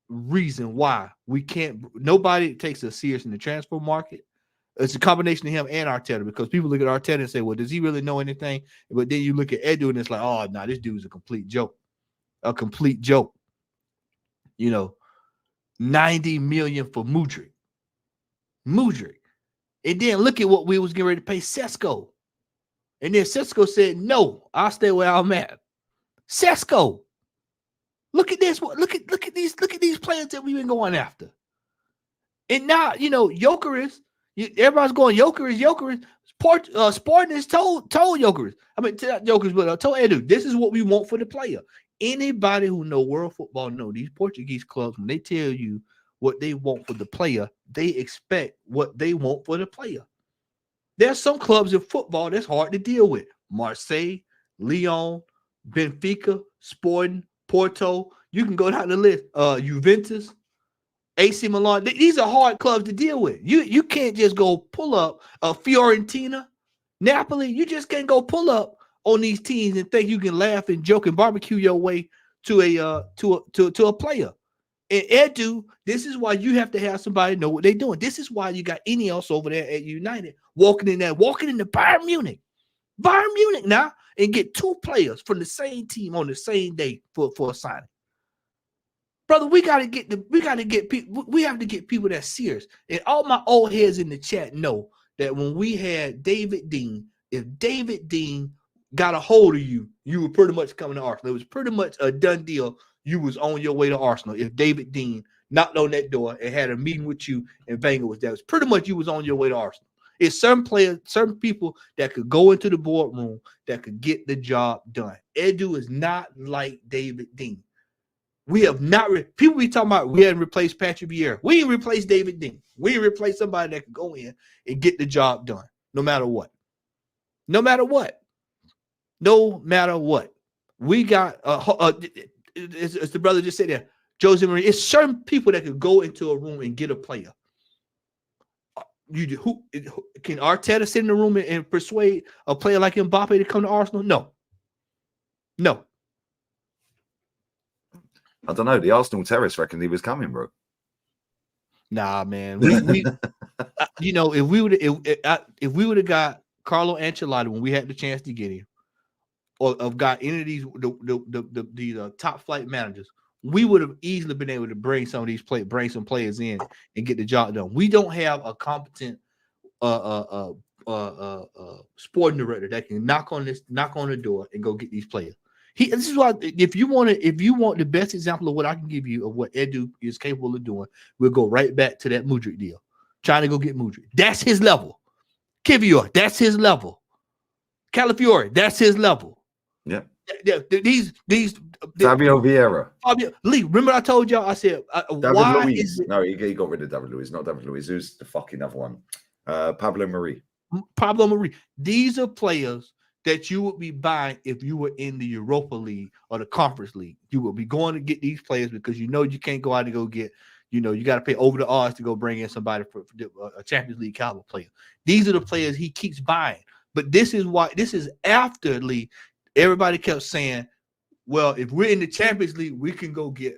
reason why we can't. Nobody takes us serious in the transfer market. It's a combination of him and Arteta because people look at Arteta and say, "Well, does he really know anything?" But then you look at Edu and it's like, "Oh, no, this dude's a complete joke, a complete joke." 90 million for Mudryk. And then look at what we was getting ready to pay Sesko. And then Sesko said, "No, I'll stay where I'm at." Sesko. Look at this. Look at these players that we've been going after. And now, Jokeris, everybody's going Jokeris. Sporting has told Jokeris. I mean, not Jokeris, but told Edu, this is what we want for the player. Anybody who know world football know these Portuguese clubs, when they tell you what they want for the player, they expect what they want for the player. There's some clubs in football that's hard to deal with. Marseille, Lyon, Benfica, Sporting, Porto. You can go down the list. Juventus, AC Milan. These are hard clubs to deal with. You can't just go pull up Fiorentina, Napoli. You just can't go pull up on these teams and think you can laugh and joke and barbecue your way to a player. And Edu, this is why you have to have somebody know what they're doing. This is why you got Ineos over there at United walking into Bayern Munich now and get two players from the same team on the same day for a signing. Brother, we have to get people that's serious. And all my old heads in the chat know that when we had David Dean, if David Dean got a hold of you, you were pretty much coming to Arsenal. It was pretty much a done deal. You was on your way to Arsenal. If David Dean knocked on that door and had a meeting with you and Wenger was there, it was pretty much you was on your way to Arsenal. It's certain people that could go into the boardroom that could get the job done. Edu is not like David Dean. We have not people be talking about we hadn't replaced Patrick Vieira. We ain't replaced David Dean. We ain't replaced somebody that could go in and get the job done, no matter what. No matter what. We got as the brother just said there, Jose Mourinho. It's certain people that could go into a room and get a player. Who can Arteta sit in the room and persuade a player like Mbappe to come to Arsenal? No. I don't know. The Arsenal terrorists reckon he was coming, bro. Nah, man. We if we would have got Carlo Ancelotti when we had the chance to get him, or have got any of these the top flight managers, we would have easily been able to bring some of these bring some players in and get the job done. We don't have a competent sporting director that can knock on the door and go get these players. This is why if you want the best example of what I can give you of what Edu is capable of doing, we'll go right back to that Mudryk deal. Trying to go get Mudryk. That's his level. Kivior, that's his level. Calafiore, that's his level. Yeah. These Fabio Vieira. Lee, remember I told y'all, I said, David Luiz. No, he got rid of David Luiz, not David Luiz. Who's the fucking other one? Pablo Mari. These are players that you would be buying if you were in the Europa League or the Conference League. You would be going to get these players because you can't go out and go get, you got to pay over the odds to go bring in somebody for a Champions League caliber player. These are the players he keeps buying. But this is after Lee. Everybody kept saying, well, if we're in the Champions League, we can go get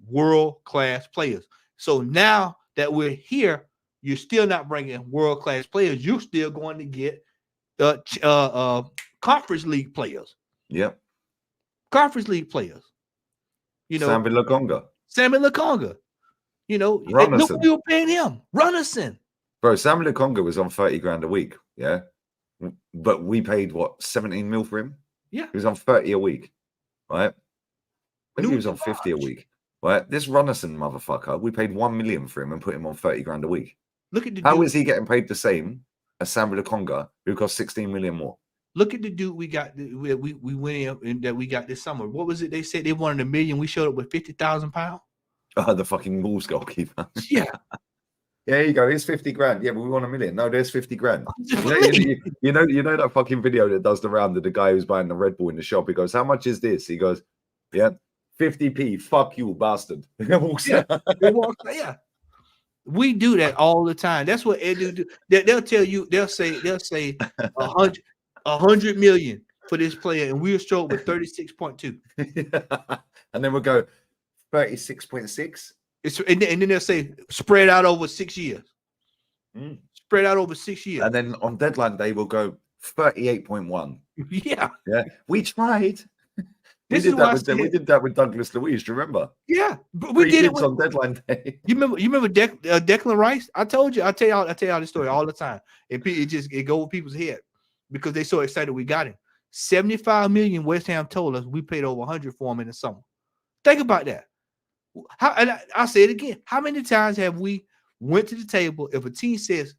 world-class players. So now that we're here, you're still not bringing world-class players. You're still going to get Conference League players. Yep. Conference League players. Sambi Lokonga. Sambi Lokonga. You know, look Runnison. what we were paying him. Runnison. Bro, Samuel Conga was on 30 grand a week. Yeah. But we paid what, 17 mil for him? Yeah. He was on 30 a week. Right? Maybe he was on 50 a week. Right? This Runnison motherfucker, we paid 1 million for him and put him on 30 grand a week. Look at the How dude. is he getting paid the same as Samuel Conga, who cost 16 million more? Look at the dude we got. We went in and that we got this summer. What was it? They said they wanted $1 million. We showed up with 50,000 pounds. The fucking Wolves goalkeeper. Yeah. Yeah, here you go. Here's 50 grand. Yeah, but we want $1 million. No, there's 50 grand. You You know that fucking video that does the round of the guy who's buying the Red Bull in the shop. He goes, "How much is this?" He goes, "Yeah, 50p. Fuck you, bastard." Yeah. We do that all the time. That's what Edu do. They'll tell you. They'll say 100 million for this player, and we'll show up with 36.2. And then we'll go 36.6. And then they'll say spread out over 6 years. Spread out over 6 years. And then on deadline day, we'll go 38.1. Yeah. Yeah. We tried. We did that with Douglas Luiz. Do you remember? Yeah, but we did it on deadline day. You remember Declan Rice? I tell y'all this story all the time. It go over people's head because they so excited we got him. 75 million West Ham told us we paid over 100 for him in the summer. Think about that. I'll say it again. How many times have we went to the table if a team says,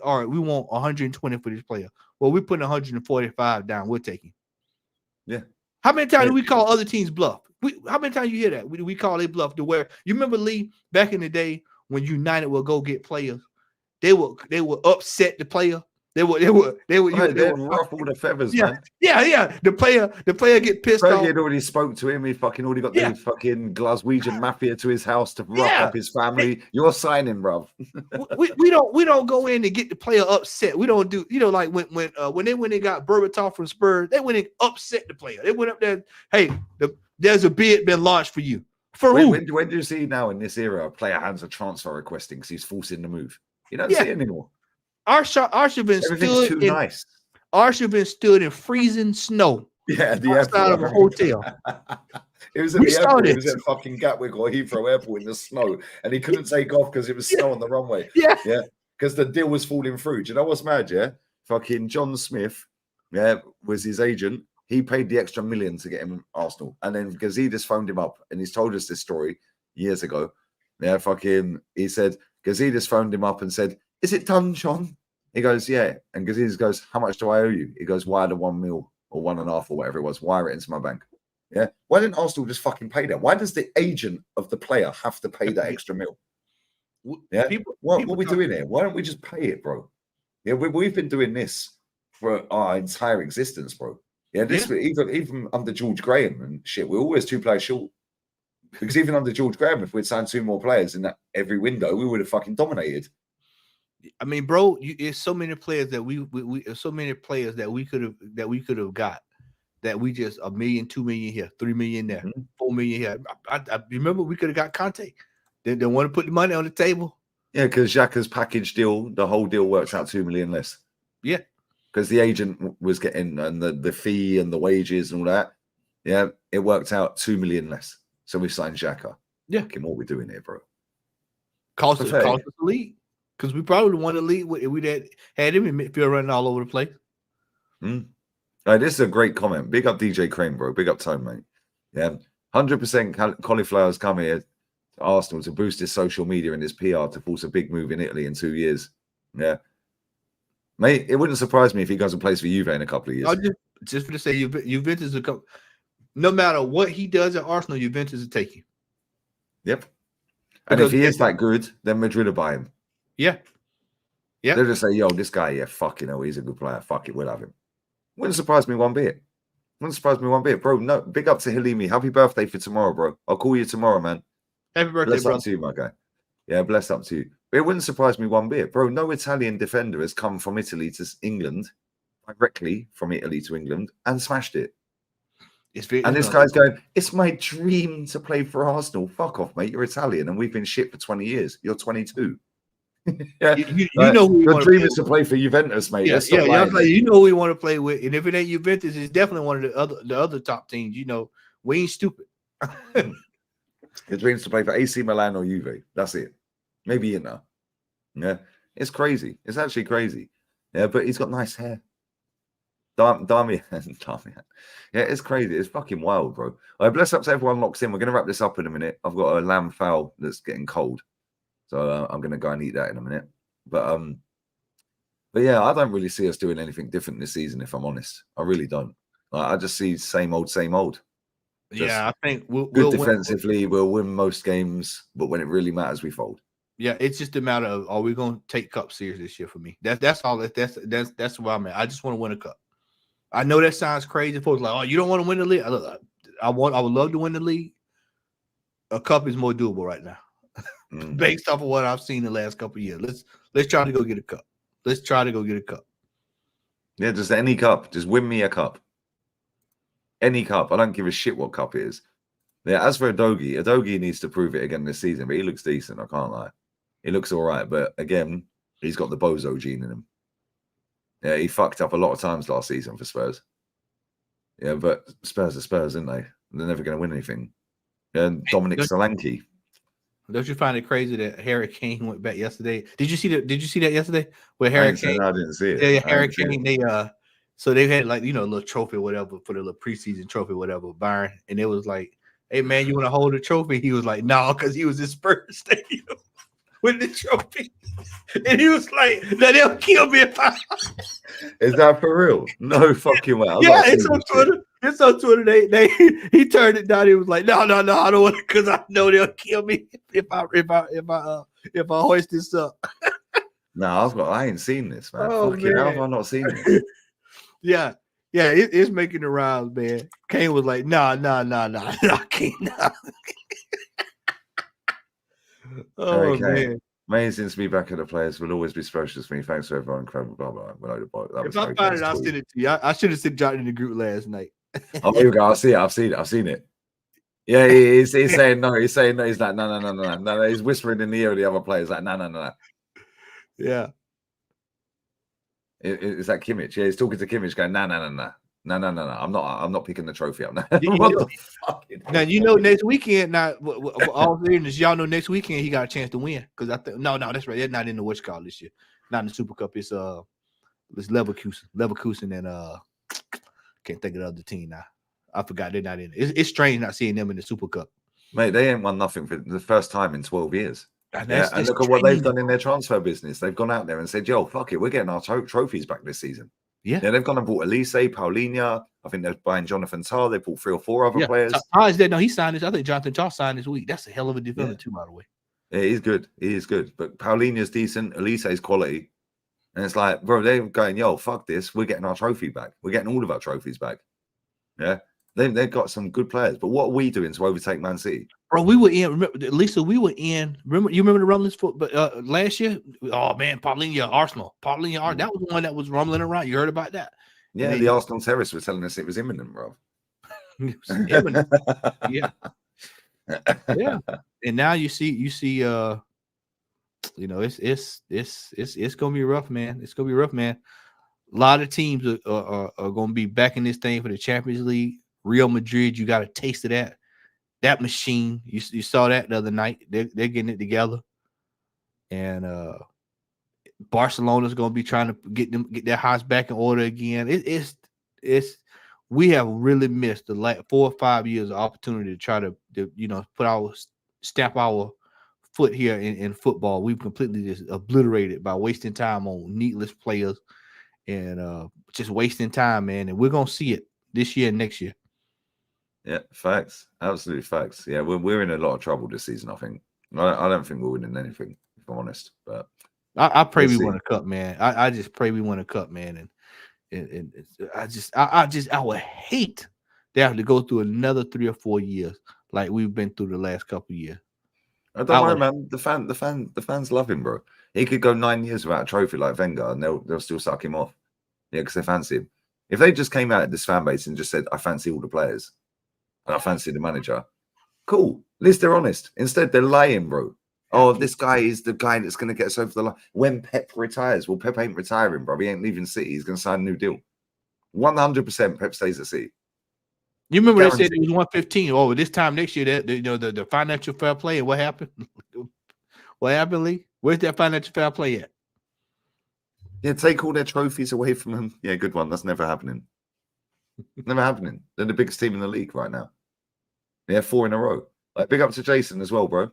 all right, we want 120 for this player. Well, we put 145 down. We're taking. Yeah. How many times do we call other teams bluff? How many times you hear that? We call it bluff to where you remember Lee back in the day when United would go get players, they would upset the player. They would ruffle the feathers, man. Yeah. The player get pissed off. He had already spoke to him. He fucking already got the fucking Glaswegian mafia to his house to rough up his family. You're signing, bruv. we don't go in and get the player upset. We don't do, like when they got Berbatov from Spurs, they went and upset the player. They went up there, hey, there's a bid been launched for you. For who? When do you see now in this era a player hands a transfer requesting because he's forcing the move? You don't see it anymore. Arshavin stood in freezing snow. Yeah, the outside of a hotel. It was at the airport. It was at fucking Gatwick or Heathrow Airport in the snow, and he couldn't take off because it was snow on the runway. Yeah, because the deal was falling through. Do you know what's mad? Yeah, fucking John Smith, was his agent. He paid the extra $1 million to get him Arsenal, and then Gazidis phoned him up, and he's told us this story years ago. Yeah, he said Gazidis phoned him up and said, "Is it done, John?" He goes, "Yeah." And Gazidis goes, "How much do I owe you?" He goes, "Wire the 1 mil or 1.5 or whatever it was. Wire it into my bank." Yeah. Why didn't Arsenal just fucking pay that? Why does the agent of the player have to pay that extra $1 million? Yeah. What are we doing here? Why don't we just pay it, bro? Yeah, we've been doing this for our entire existence, bro. Yeah. Even under George Graham and shit, we're always 2 players short. Because even under George Graham, if we'd signed 2 more players in that every window, we would have fucking dominated. I mean, bro, it's so many players that we could have got that we just $1 million, $2 million here, $3 million there, $4 million here. I remember we could have got Conte. They want to put the money on the table. Yeah, because Xhaka's package deal, the whole deal works out 2 million less. Yeah, because the agent was getting and the fee and the wages and all that. Yeah, it worked out 2 million less. So we signed Xhaka. Yeah, what we doing here, bro? Cost us the league. Because we probably won the league if we had him in midfield running all over the place. Right, this is a great comment. Big up DJ Crane, bro. Big up Tone, mate. Yeah, 100% cauliflowers come here to Arsenal to boost his social media and his PR to force a big move in Italy in 2 years. Yeah, mate, it wouldn't surprise me if he goes and plays for Juve in a couple of years. Just for to say, Juventus will come. No matter what he does at Arsenal, Juventus will take him. Yep. And if he is that good, then Madrid will buy him. Yeah. Yeah. They'll just say, yo, this guy, fucking hell, he's a good player. Fuck it, we'll have him. Wouldn't surprise me one bit. Bro. No, big up to Halimi. Happy birthday for tomorrow, bro. I'll call you tomorrow, man. Happy birthday, bless bro. Up to you, my guy. Yeah, bless up to you. But it wouldn't surprise me one bit. Bro, no Italian defender has come from Italy to England, directly from Italy to England, and smashed it. And this guy's going, it's my dream to play for Arsenal. Fuck off, mate. You're Italian, and we've been shit for 20 years. You're 22. Yeah, you know who your dream is to play for Juventus, mate. You know who we want to play with, and if it ain't Juventus, it's definitely one of the other top teams. You know, we ain't stupid. His dreams to play for AC Milan or Juve. That's it. Maybe Inter. Yeah, it's crazy. It's actually crazy. Yeah, but he's got nice hair. Damian. Yeah, it's crazy. It's fucking wild, bro. All right, bless up to everyone locks in. We're going to wrap this up in a minute. I've got a lamb fowl that's getting cold. So I'm going to go and eat that in a minute. But yeah, I don't really see us doing anything different this season, if I'm honest. I really don't. I just see same old, same old. Yeah, I think we'll defensively. We'll win most games, but when it really matters, we fold. Yeah, it's just a matter of, are we going to take cup serious this year? For me, that's all. That's where I'm at. I just want to win a cup. I know that sounds crazy. Folks like, oh, you don't want to win the league. I would love to win the league. A cup is more doable right now, based off of what I've seen the last couple of years. Let's try to go get a cup. Let's try to go get a cup. Yeah, just any cup. Just win me a cup. Any cup. I don't give a shit what cup it is. Yeah, as for Udogie needs to prove it again this season, but he looks decent. I can't lie. He looks all right, but again, he's got the bozo gene in him. Yeah, he fucked up a lot of times last season for Spurs. Yeah, but Spurs are Spurs, aren't they? They're never going to win anything. And Dominic Solanke. Don't you find it crazy that Harry Kane went back yesterday? Did you see that yesterday? Where Harry Kane? I didn't see it. Yeah, Harry Kane. So they had like a little trophy or whatever for the little preseason trophy, or whatever, Byron, and it was like, hey man, you want to hold the trophy? He was like, no, because he was in Spurs Stadium with the trophy, and he was like, no, they'll kill me if I. Is that for real? No fucking way. Yeah, it's on Twitter. It's on Twitter. He turned it down. He was like, no, I don't want it because I know they'll kill me if I hoist this up. No, I ain't seen this, man. Oh, fucking man. hell, have I not seen this? Yeah, it's making the rounds, man. Kane was like, nah, Kane, nah. Oh, man. Amazing to be back at the players. Will always be special to me. Thanks for everyone. Incredible. Blah, blah, blah. If I find it, I'll send it to you. I should have sent John in the group last night. Oh, here we go. I've seen it. Yeah, he's saying no. He's saying no. He's like, no. He's whispering in the ear of the other players, like, no. Yeah. Is that Kimmich? Yeah, he's talking to Kimmich, going, no. I'm not picking the trophy up now. Now next weekend. Now, all fairness, y'all know next weekend he got a chance to win because I think no, that's right. They're not in the what's called this year. Not in the Super Cup. It's Leverkusen, and can't think of the other team now. I forgot they're not in it. It's strange not seeing them in the Super Cup. Mate, they ain't won nothing for the first time in 12 years. And look at what they've done in their transfer business. They've gone out there and said, yo, fuck it, we're getting our trophies back this season. Yeah, they've gone and bought Elise, Paulinho. I think they're buying Jonathan Tah. They bought 3 or 4 other players. Tah is dead. No, he signed this. I think Jonathan Tah signed this week. That's a hell of a defender too, by the way. Yeah, he's good. He is good. But Paulinho's decent. Elise's quality. And it's like, bro, they're going, yo, fuck this. We're getting our trophy back. We're getting all of our trophies back. Yeah. They've got some good players. But what are we doing to overtake Man City? Bro, we were in. Remember, Lisa, we were in. You remember the rumblings for last year? Oh man, Paulinho, Arsenal. That was the one that was rumbling around. You heard about that? Yeah, the Arsenal terrorists were telling us it was imminent, bro. It was imminent. Yeah. And now you see, it's gonna be rough, man. It's gonna be rough, man. A lot of teams are gonna be back in this thing for the Champions League. Real Madrid, you got a taste of that machine. You saw that the other night. They're getting it together, and Barcelona's gonna be trying to get their house back in order again. We have really missed the last 4 or 5 years of opportunity to try to stamp our foot here in football. We've completely just obliterated by wasting time on needless players and just wasting time, man. And we're gonna see it this year and next year. Yeah, facts. Absolute facts. Yeah, we're in a lot of trouble this season, I think. I don't think we're winning anything, if I'm honest. But I pray we win a cup, man. I just pray we win a cup, man. And I would hate to have to go through another 3 or 4 years like we've been through the last couple of years. Don't worry, man. The fans love him, bro. He could go 9 years without a trophy like Wenger, and they'll still suck him off. Yeah, because they fancy him. If they just came out at this fan base and just said, I fancy all the players and I fancy the manager, cool. At least they're honest. Instead, they're lying, bro. Oh, this guy is the guy that's going to get us over the line. When Pep retires, well, Pep ain't retiring, bro. He ain't leaving City. He's going to sign a new deal. 100% Pep stays at City. You remember they said Guaranteed. it was 115. Oh, this time next year, that the financial fair play. And what happened? What happened, Lee? Where's that financial fair play at? Yeah, take all their trophies away from them. Yeah, good one. That's never happening. Never happening. They're the biggest team in the league right now. Yeah, 4 in a row. Like, big up to Jason as well, bro.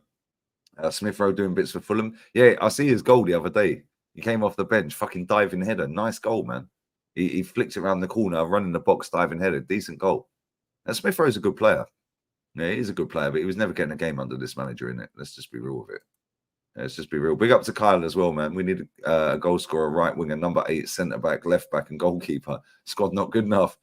Smith Rowe doing bits for Fulham. Yeah, I see his goal the other day. He came off the bench, fucking diving header. Nice goal, man. He flicked it around the corner, running the box, diving header. Decent goal. And Smith Rowe's a good player. Yeah, he's a good player, but he was never getting a game under this manager, in it. Let's just be real with it. Let's just be real. Big up to Kyle as well, man. We need a goal scorer, right winger, number 8, centre back, left back, and goalkeeper. Squad not good enough.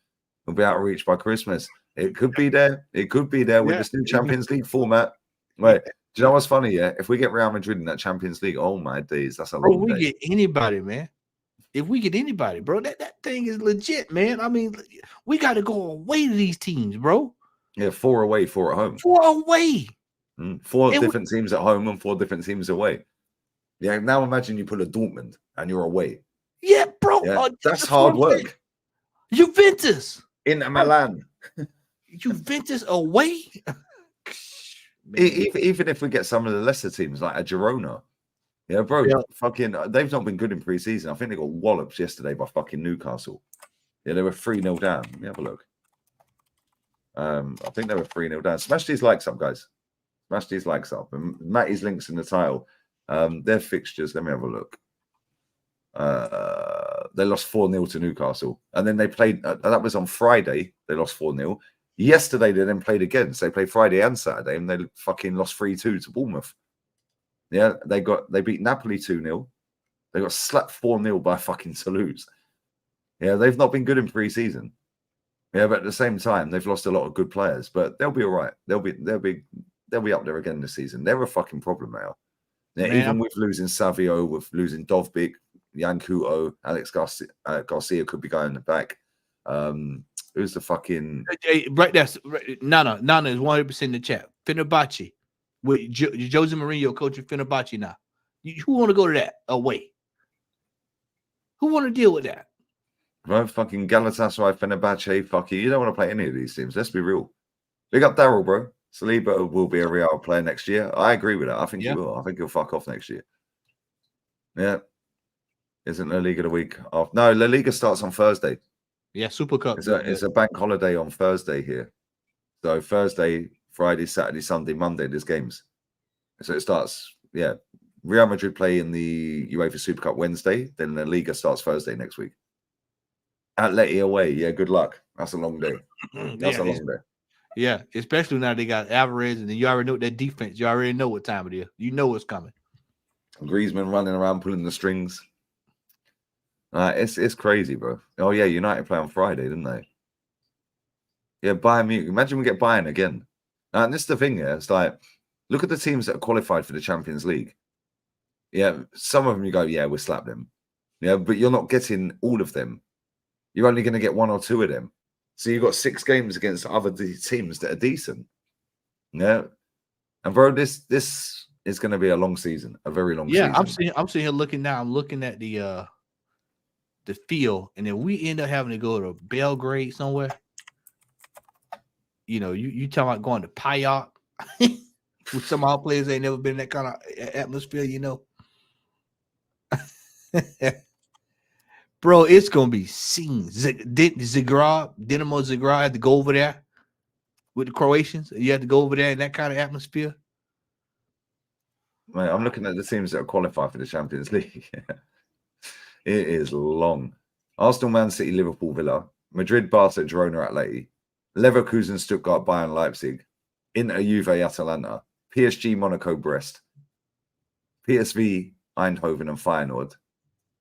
We'll be out of reach by Christmas. It could be there. It could be there with this new Champions League format. Wait, do you know what's funny? Yeah, if we get Real Madrid in that Champions League, oh my days, that's a long day. We get anybody, man. If we get anybody, bro, that thing is legit, man. I mean, we got to go away to these teams, bro. Yeah, 4 away, 4 at home. 4 away. 4 different teams at home and 4 different teams away. Yeah, now imagine you pull a Dortmund and you're away. Yeah, bro. Yeah, that's hard work. Juventus. In Milan. Juventus away. Even if we get some of the lesser teams like a Girona. Yeah, bro, fucking, they've not been good in pre-season. I think they got walloped yesterday by fucking Newcastle. Yeah, they were 3-0 down. Let me have a look. I think they were 3-0 down. Smash these likes up, guys. Smash these likes up. And Matty's links in the title. Their fixtures, let me have a look. They lost 4-0 to Newcastle. And then they played, that was on Friday. They lost 4-0. Yesterday, they then played again. So they played Friday and Saturday, and they fucking lost 3-2 to Bournemouth. Yeah, they beat Napoli 2-0. They got slapped 4-0 by fucking Toulouse. Yeah, they've not been good in pre-season. Yeah, but at the same time, they've lost a lot of good players. But they'll be all right. They'll be up there again this season. They're a fucking problem now. Yeah, even with losing Savio, with losing Dovbik, Yankuto, Alex Garcia could be going back. Who's the fucking right? That's right. Nana is 100% in the chat. Fenerbahce with Jose Mourinho coaching Fenerbahce now. Who want to go to that away? Who want to deal with that? Well, fucking Galatasaray, Fenerbahce, fuck you. You don't want to play any of these teams. Let's be real. Big up Daryl, bro. Saliba will be a Real player next year. I agree with that. I think he will. I think he'll fuck off next year. Yeah. Isn't La Liga the week off? No, La Liga starts on Thursday. Yeah, Super Cup. It's a bank holiday on Thursday here. So Thursday, Friday, Saturday, Sunday, Monday, there's games. So it starts, yeah. Real Madrid play in the UEFA Super Cup Wednesday. Then La Liga starts Thursday next week. Atleti away. Yeah, good luck. That's a long day. That's a long day. Yeah, especially now they got Alvarez, and then you already know that defense. You already know what time it is. You know what's coming. Griezmann running around pulling the strings. It's crazy, bro. Oh yeah, United play on Friday, didn't they? Yeah, Bayern Munich. Imagine we get Bayern again. And this is the thing, yeah. It's like, look at the teams that are qualified for the Champions League. Yeah, some of them you go, yeah, we'll slap them. Yeah, but you're not getting all of them. You're only going to get 1 or 2 of them. So you've got 6 games against other teams that are decent. Yeah. And bro, this is going to be a long season, a very long season. Yeah, I'm sitting here looking now. I'm looking at the field, and then we end up having to go to Belgrade somewhere. You know, you talking about going to Payok with some of our players ain't never been in that kind of atmosphere, you know. Bro, it's gonna be scenes. Dinamo Zagreb had to go over there with the Croatians. You had to go over there in that kind of atmosphere. Mate, I'm looking at the teams that are qualified for the Champions League. It is long. Arsenal, Man City, Liverpool, Villa, Madrid, Barca, Girona, Atleti, Leverkusen, Stuttgart, Bayern, Leipzig, Inter, Juve, Atalanta, PSG, Monaco, Brest, PSV, Eindhoven, and Feyenoord.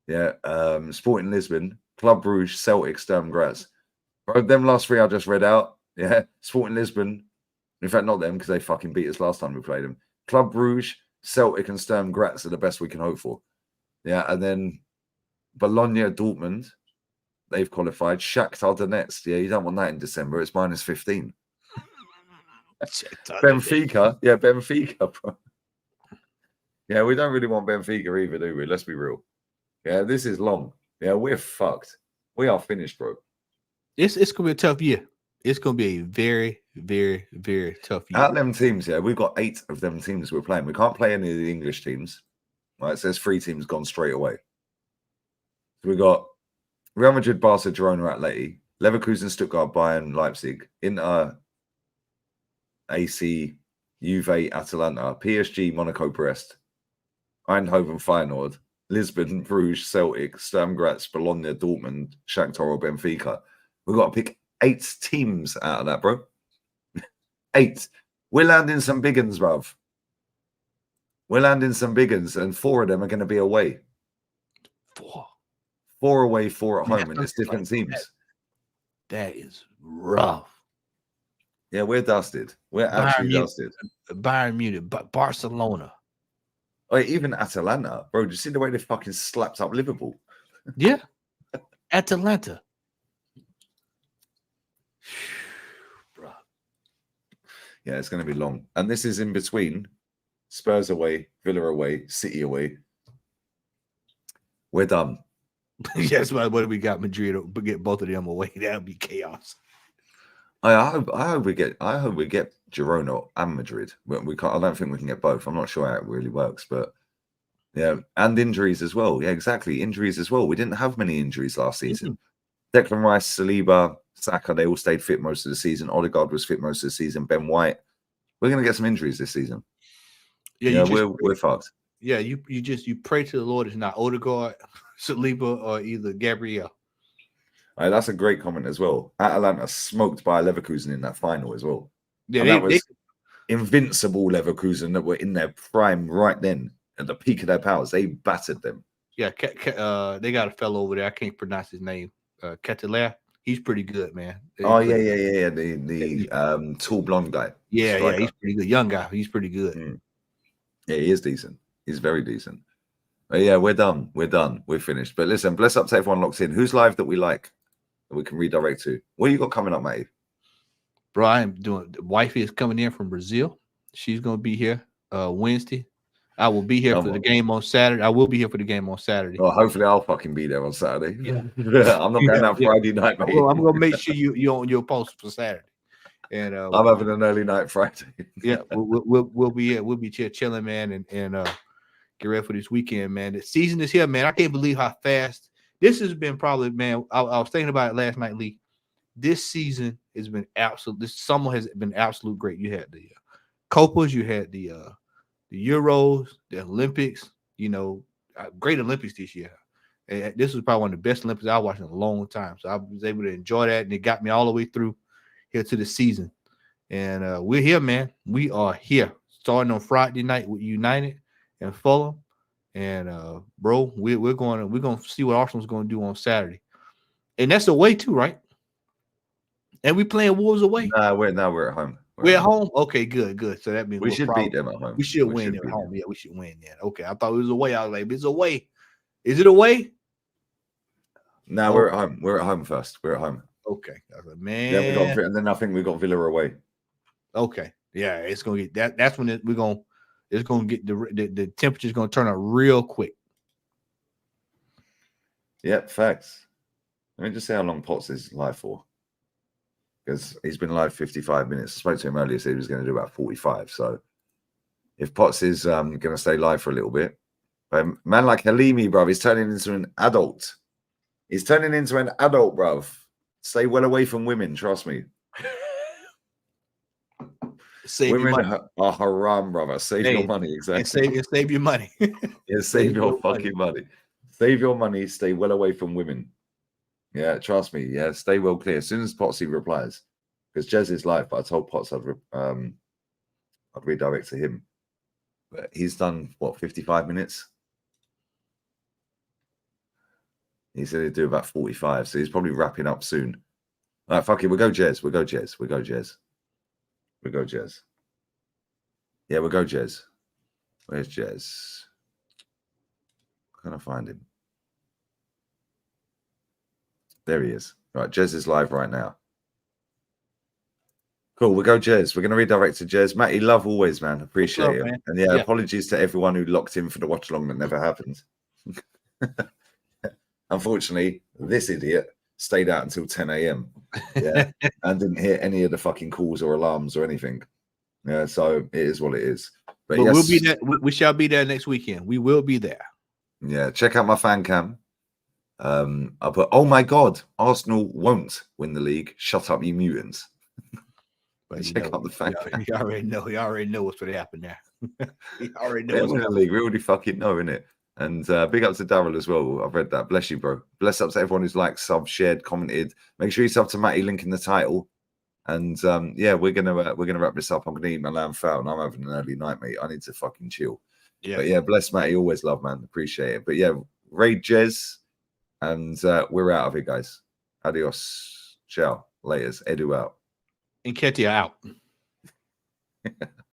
Yeah, Sporting Lisbon, Club Brugge, Celtic, Sturm Graz. Bro, them last 3 I just read out. Yeah, Sporting Lisbon. In fact, not them because they fucking beat us last time we played them. Club Brugge, Celtic, and Sturm Graz are the best we can hope for. Yeah, and then Bologna, Dortmund, they've qualified. Shakhtar Donetsk, yeah, you don't want that in December. It's -15. Benfica, yeah, Benfica, bro. Yeah, we don't really want Benfica either, do we? Let's be real. Yeah, this is long. Yeah, we're fucked. We are finished, bro. It's gonna be a tough year. It's going to be a very, very, very tough year. Out of them teams, yeah, we've got 8 of them teams we're playing. We can't play any of the English teams. Right, so there's 3 teams gone straight away. So we got Real Madrid, Barca, Girona, Atleti, Leverkusen, Stuttgart, Bayern, Leipzig, Inter, AC, Juve, Atalanta, PSG, Monaco, Brest, Eindhoven, Feyenoord, Lisbon, Bruges, Celtic, Sturm Graz, Bologna, Dortmund, Shakhtar, or Benfica. We've got to pick 8 teams out of that, bro. 8. We're landing some big uns, bruv. We're landing some big uns, and 4 of them are going to be away. 4 away, 4 at home, and it's different teams. That is rough. Yeah, we're dusted. We're actually dusted. Bayern Munich, Barcelona. Oh, even Atalanta, bro. Do you see the way they fucking slapped up Liverpool? Yeah, Atalanta. Bro. Yeah, it's going to be long. And this is in between Spurs away, Villa away, City away. We're done. Yes, what do we got? Madrid, but get both of them away. That'd be chaos. I hope we get Girona and Madrid. We can't. I don't think we can get both. I'm not sure how it really works, but yeah, and injuries as well. Yeah, exactly, injuries as well. We didn't have many injuries last season. Declan Rice, Saliba, Saka, they all stayed fit most of the season. Odegaard was fit most of the season. Ben White. We're going to get some injuries this season. Yeah, we're fucked. Yeah, you pray to the Lord it's not Odegaard, Saliba, or either Gabriel. Right, that's a great comment as well. Atalanta smoked by Leverkusen in that final as well. Yeah, that was invincible Leverkusen that were in their prime right then at the peak of their powers. They battered them. Yeah, they got a fellow over there. I can't pronounce his name. Catalan. He's pretty good, man. Yeah. The tall blonde guy. Yeah, he's pretty good. Young guy. He's pretty good. Yeah, he is decent. He's very decent. But yeah, we're done. We're finished. But listen, bless up to everyone locked in. Who's live that we like that we can redirect to? What you got coming up, mate? Bro, I'm doing. Wifey is coming in from Brazil. She's gonna be here Wednesday. I will be here for the game on Saturday. I will be here for the game on Saturday. Well, hopefully I'll fucking be there on Saturday. Yeah. I'm not going out Friday night, mate. Well, I'm gonna make sure you're on your post for Saturday. And I'm having an early night Friday. Yeah, we'll be here. We'll be here chilling, man, and get ready for this weekend, man. The season is here, man. I can't believe how fast this has been. Probably, man. I was thinking about it last night, Lee. This season has been absolute. This summer has been absolute great. You had the Copas, you had the Euros, the Olympics. You know, great Olympics this year. And this was probably one of the best Olympics I watched in a long time. So I was able to enjoy that, and it got me all the way through here to the season. And we're here, man. We are here. Starting on Friday night with United and Fulham. And bro, we're gonna see what Arsenal's gonna do on Saturday. And that's away too, right? And we playing Wolves away. We're at home. We're at home. Okay, good. So that means we should beat them at home. We should win them at home. Yeah, we should win then. Okay, I thought it was away. I was like, it's away. Is it away? No, we're at home. We're at home first. We're at home. Okay. I was like, man. Yeah, and then I think we got Villa away. Okay. Yeah, it's gonna get that. That's when it's gonna get the temperature's gonna turn up real quick. Yep, facts. Let me just see how long Potts is live for. Because he's been live 55 minutes. I spoke to him earlier, said he was going to do about 45. So if Potts is going to stay live for a little bit, man like Halimi, bruv, he's turning into an adult. He's turning into an adult, bruv. Stay well away from women, trust me. Women are haram, brother. Save your money, exactly. And save your money. Yeah, save your fucking money. Save your money. Stay well away from women. Yeah, trust me. Yeah, stay well clear. As soon as Potsy replies, because Jez is live, but I told Potts I'd redirect to him. But he's done what 55 minutes. He said he'd do about 45, so he's probably wrapping up soon. All right, fuck it. We'll go Jez. We'll go Jez. Yeah, we'll go Jez. Where's Jez? Can I find him? There he is. Right, Jez is live right now. Cool, we'll go Jez. We're going to redirect to Jez. Matty, love always, man. Appreciate it. Man? And yeah, apologies to everyone who locked in for the watch along that never happened. Unfortunately, this idiot stayed out until 10 a.m. Yeah, and didn't hear any of the fucking calls or alarms or anything. Yeah, so it is what it is. But yes, we'll be there. We shall be there next weekend. We will be there. Yeah, check out my fan cam. I put, oh my god, Arsenal won't win the league. Shut up, you mutants. But check out the fan cam. You already know. You already know what's going to happen there. You already know We're what's in the league. We already fucking know, innit? And big up to Daryl as well. I've read that. Bless you, bro. Bless up to everyone who's liked, sub, shared, commented. Make sure you sub to Matty, link in the title. And yeah, we're gonna wrap this up. I'm gonna eat my lamb fowl, and I'm having an early night, mate. I need to fucking chill. Yeah. But yeah, bless Matty. Always love, man. Appreciate it. But yeah, raid Jez, and we're out of here, guys. Adios. Ciao. Laters. Edu out. And Ketia out.